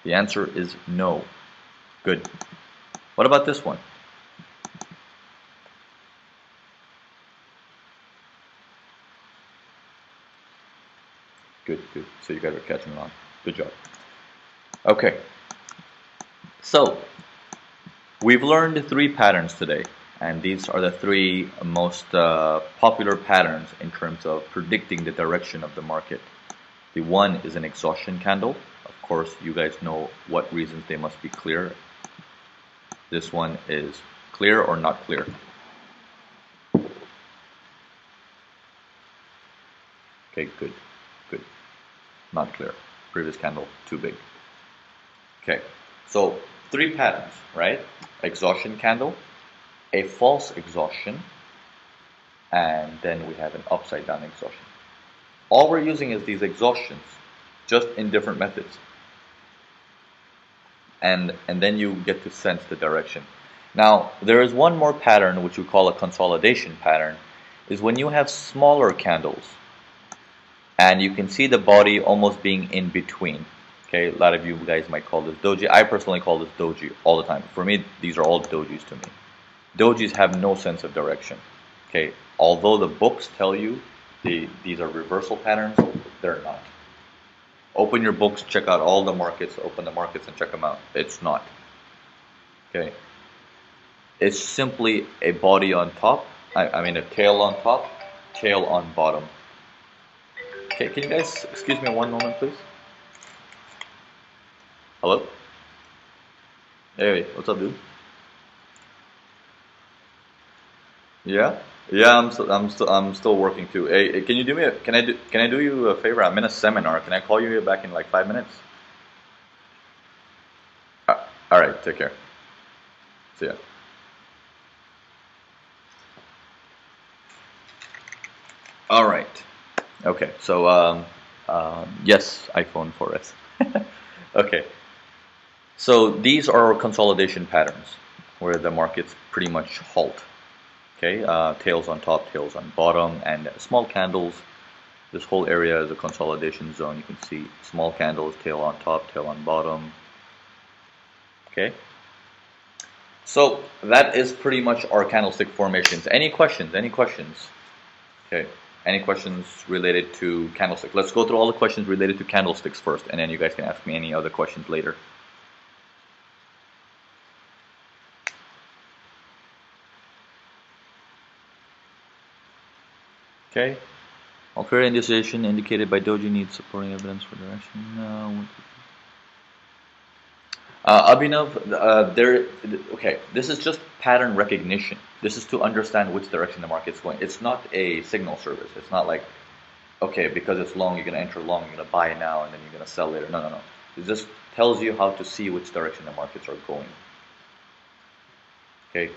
the answer is no. Good. What about this one? Good, good. So you guys are catching on. Good job. Okay, so we've learned three patterns today, and these are the three most popular patterns in terms of predicting the direction of the market. The one is an exhaustion candle. Of course, you guys know what reasons they must be clear. This one is clear or not clear. Okay, good, good. Not clear. Previous candle, too big. Okay, so three patterns, right? Exhaustion candle, a false exhaustion, and then we have an upside down exhaustion. All we're using is these exhaustions, just in different methods. And then you get to sense the direction. Now, there is one more pattern, which we call a consolidation pattern, is when you have smaller candles, and you can see the body almost being in between. Okay, a lot of you guys might call this doji. I personally call this doji all the time. For me, these are all dojis to me. Dojis have no sense of direction. Okay, although the books tell you these are reversal patterns, they're not. Open your books, check out all the markets, open the markets and check them out. It's not. Okay, it's simply a body on top, I mean a tail on top, tail on bottom. Okay, can you guys excuse me one moment, please? Hello? Hey, what's up, dude? Yeah, yeah, I'm still working too. Hey, can you do me can I do you a favor? I'm in a seminar. Can I call you back in like 5 minutes? All right, take care. See ya. All right. Okay, so yes, iPhone 4S. Okay, so these are consolidation patterns where the markets pretty much halt. Okay, tails on top, tails on bottom, and small candles. This whole area is a consolidation zone. You can see small candles, tail on top, tail on bottom. Okay, so that is pretty much our candlestick formations. Any questions? Any questions? Okay, any questions related to candlestick? Let's go through all the questions related to candlesticks first, and then you guys can ask me any other questions later. Okay. All clear indecision indicated by doji needs supporting evidence for direction. No. Abhinav, okay, this is just pattern recognition. This is to understand which direction the market's going. It's not a signal service. It's not like, okay, because it's long, you're going to enter long, you're going to buy now, and then you're going to sell later. No, no, no. It just tells you how to see which direction the markets are going. Okay?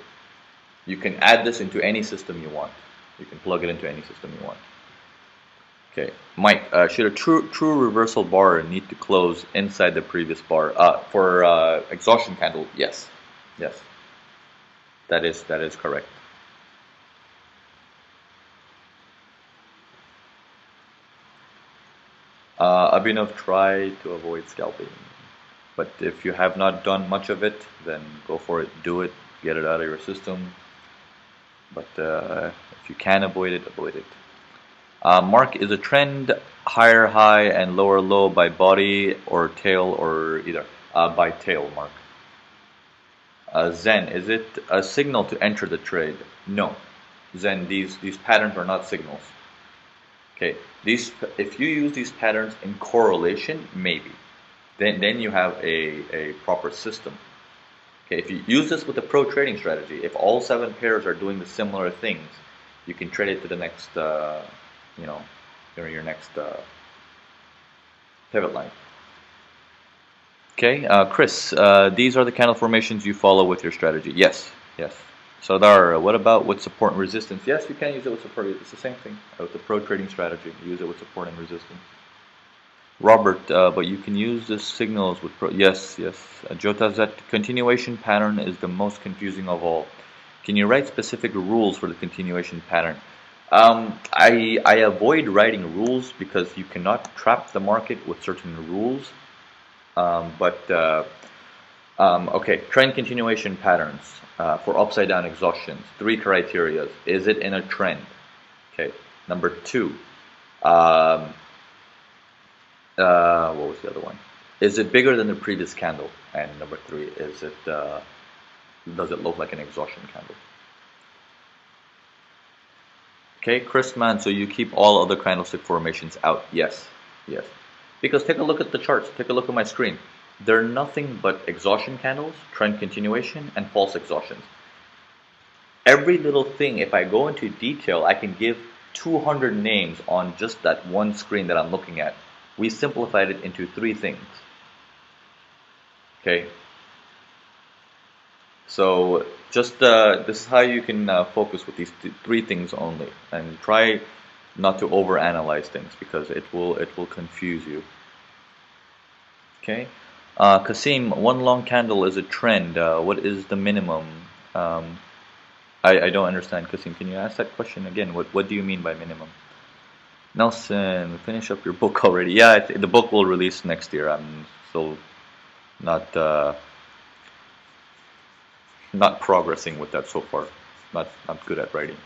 You can add this into any system you want. You can plug it into any system you want. Okay, Mike, should a true reversal bar need to close inside the previous bar? For exhaustion candle, yes, yes, that is correct. Abhinav, try to avoid scalping, but if you have not done much of it, then go for it, do it, get it out of your system. But if you can avoid it, avoid it. Mark, is a trend higher high and lower low by body or tail or either? By tail, Mark. Zen, is it a signal to enter the trade? No. Zen, these patterns are not signals. Okay, if you use these patterns in correlation, maybe. Then you have a proper system. Okay, if you use this with a pro trading strategy, if all 7 pairs are doing the similar things, you can trade it to the next your next pivot line. Okay, Chris, these are the candle formations you follow with your strategy. Yes, yes. Sardar, what about with support and resistance? Yes, you can use it with support. It's the same thing with the pro trading strategy. You use it with support and resistance. Robert, but you can use the signals with pro. Yes, yes. Jota, that continuation pattern is the most confusing of all. Can you write specific rules for the continuation pattern? I avoid writing rules because you cannot trap the market with certain rules. Okay, trend continuation patterns for upside down exhaustions. 3 criteria. Is it in a trend? Okay. Number 2. What was the other one? Is it bigger than the previous candle? And number 3, is it does it look like an exhaustion candle? Okay, Chris Man, so you keep all other candlestick formations out? Yes, yes. Because take a look at the charts, take a look at my screen. They're nothing but exhaustion candles, trend continuation, and false exhaustions. Every little thing, if I go into detail, I can give 200 names on just that one screen that I'm looking at. We simplified it into 3 things. Okay. So just this is how you can focus with these 3 things only, and try not to overanalyze things because it will confuse you. Okay. Kasim, one long candle is a trend. What is the minimum? I don't understand, Kasim. Can you ask that question again? What do you mean by minimum? Nelson, finish up your book already. Yeah, the book will release next year. I'm still not not progressing with that so far. Not good at writing.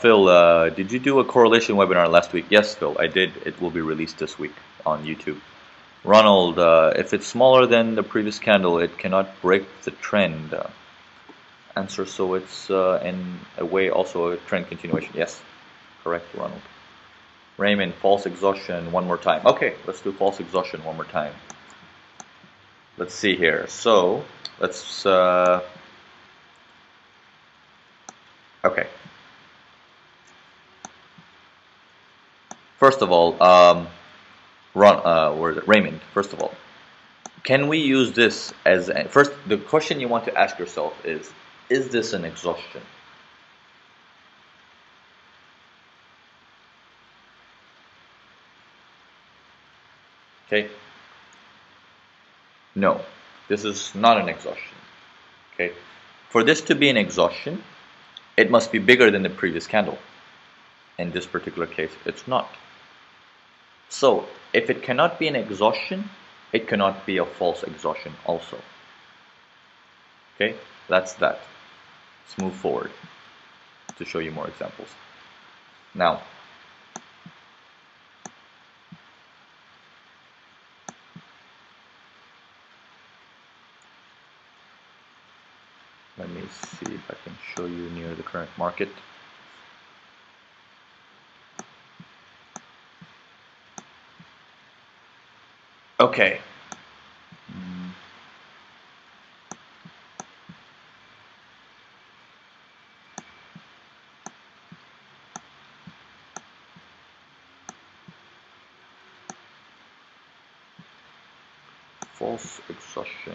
Phil, did you do a correlation webinar last week? Yes, Phil, I did. It will be released this week on YouTube. Ronald, if it's smaller than the previous candle, it cannot break the trend. Answer, so it's in a way also a trend continuation. Yes, correct, Ronald. Raymond, false exhaustion one more time. Okay, let's do false exhaustion one more time. Let's see here. So, let's... okay. First of all, Raymond, first of all, can we use this as... First, the question you want to ask yourself is this an exhaustion? Okay. No, this is not an exhaustion. Okay. For this to be an exhaustion, it must be bigger than the previous candle. In this particular case, it's not. So, if it cannot be an exhaustion, it cannot be a false exhaustion also. Okay, that's that. Let's move forward to show you more examples. Now, let me see if I can show you near the current market. Okay. False exhaustion.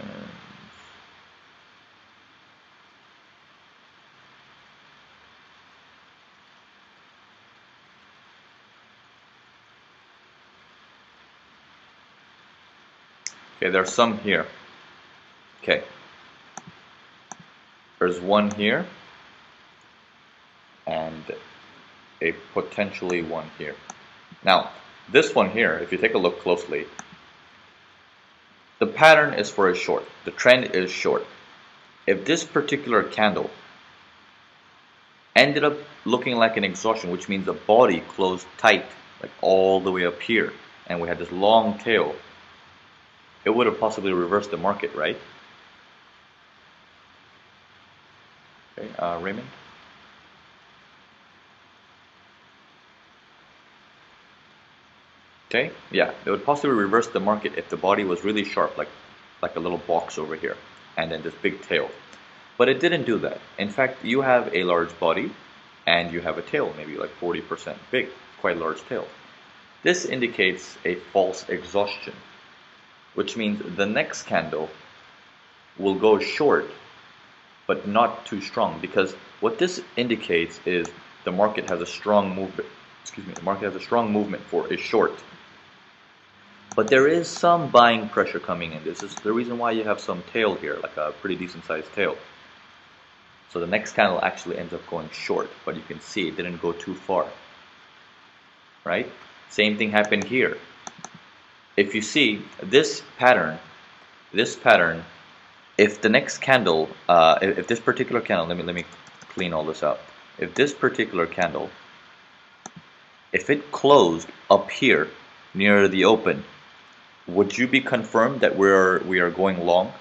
Okay, there's some here. Okay. There's one here and a potentially one here. Now, this one here, if you take a look closely, the pattern is for a short. The trend is short. If this particular candle ended up looking like an exhaustion, which means the body closed tight, like all the way up here, and we had this long tail, it would have possibly reversed the market, right? Okay, Raymond? Okay, yeah, it would possibly reverse the market if the body was really sharp, like a little box over here, and then this big tail. But it didn't do that. In fact, you have a large body, and you have a tail, maybe like 40% big, quite large tail. This indicates a false exhaustion, which means the next candle will go short, but not too strong, because what this indicates is the market has a strong movement. The market has a strong movement for a short. But there is some buying pressure coming in. This is the reason why you have some tail here, like a pretty decent sized tail. So the next candle actually ends up going short, but you can see it didn't go too far. Right? Same thing happened here. if you see this pattern, if the next candle, if this particular candle, let me clean all this up. If this particular candle, if it closed up here near the open, would you be confirmed that we are going long?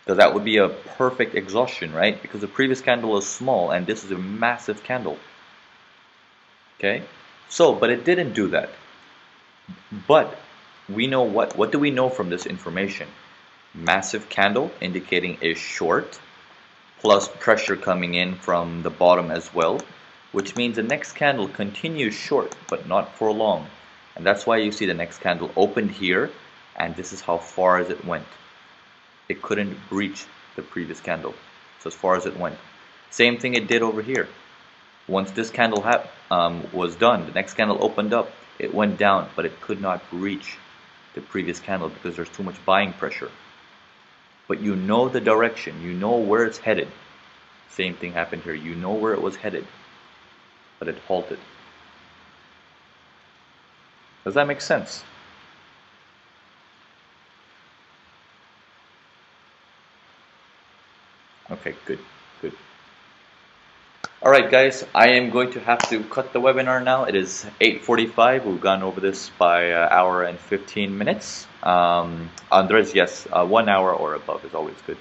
Because that would be a perfect exhaustion, right? Because the previous candle is small and this is a massive candle. Okay? So, but it didn't do that. But we know what do we know from this information? Massive candle indicating a short, plus pressure coming in from the bottom as well, which means the next candle continues short, but not for long. And that's why you see the next candle opened here, and this is how far as it went. It couldn't breach the previous candle. So as far as it went. Same thing it did over here. Once this candle was done, the next candle opened up, it went down, but it could not reach the previous candle because there's too much buying pressure. But you know the direction, you know where it's headed. Same thing happened here. You know where it was headed, but it halted. Does that make sense? Okay, good, good. Alright guys, I am going to have to cut the webinar now. It is 8:45. We've gone over this by an hour and 15 minutes. Andres, yes, 1 hour or above is always good.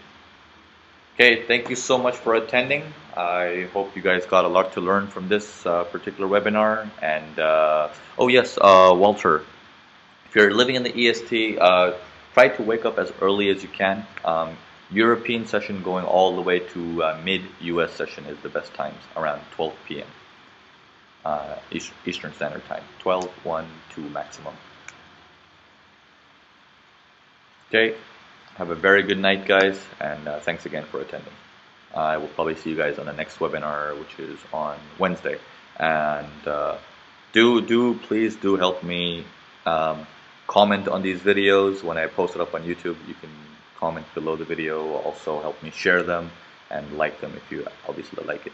Okay, thank you so much for attending. I hope you guys got a lot to learn from this particular webinar. And oh yes, Walter, if you're living in the EST, try to wake up as early as you can. European session going all the way to mid-US session is the best times, around 12 p.m. Eastern Standard Time, 12, 1, 2 maximum. Okay, have a very good night guys, and thanks again for attending. I will probably see you guys on the next webinar, which is on Wednesday. And please do help me comment on these videos. When I post it up on YouTube, you can comment below the video. Also help me share them and like them if you obviously like it.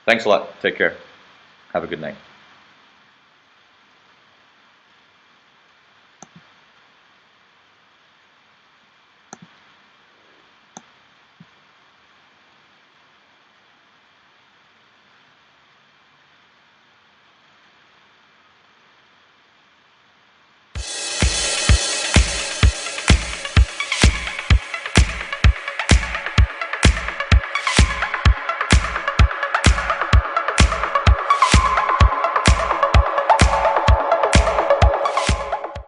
Thanks a lot. Take care. Have a good night.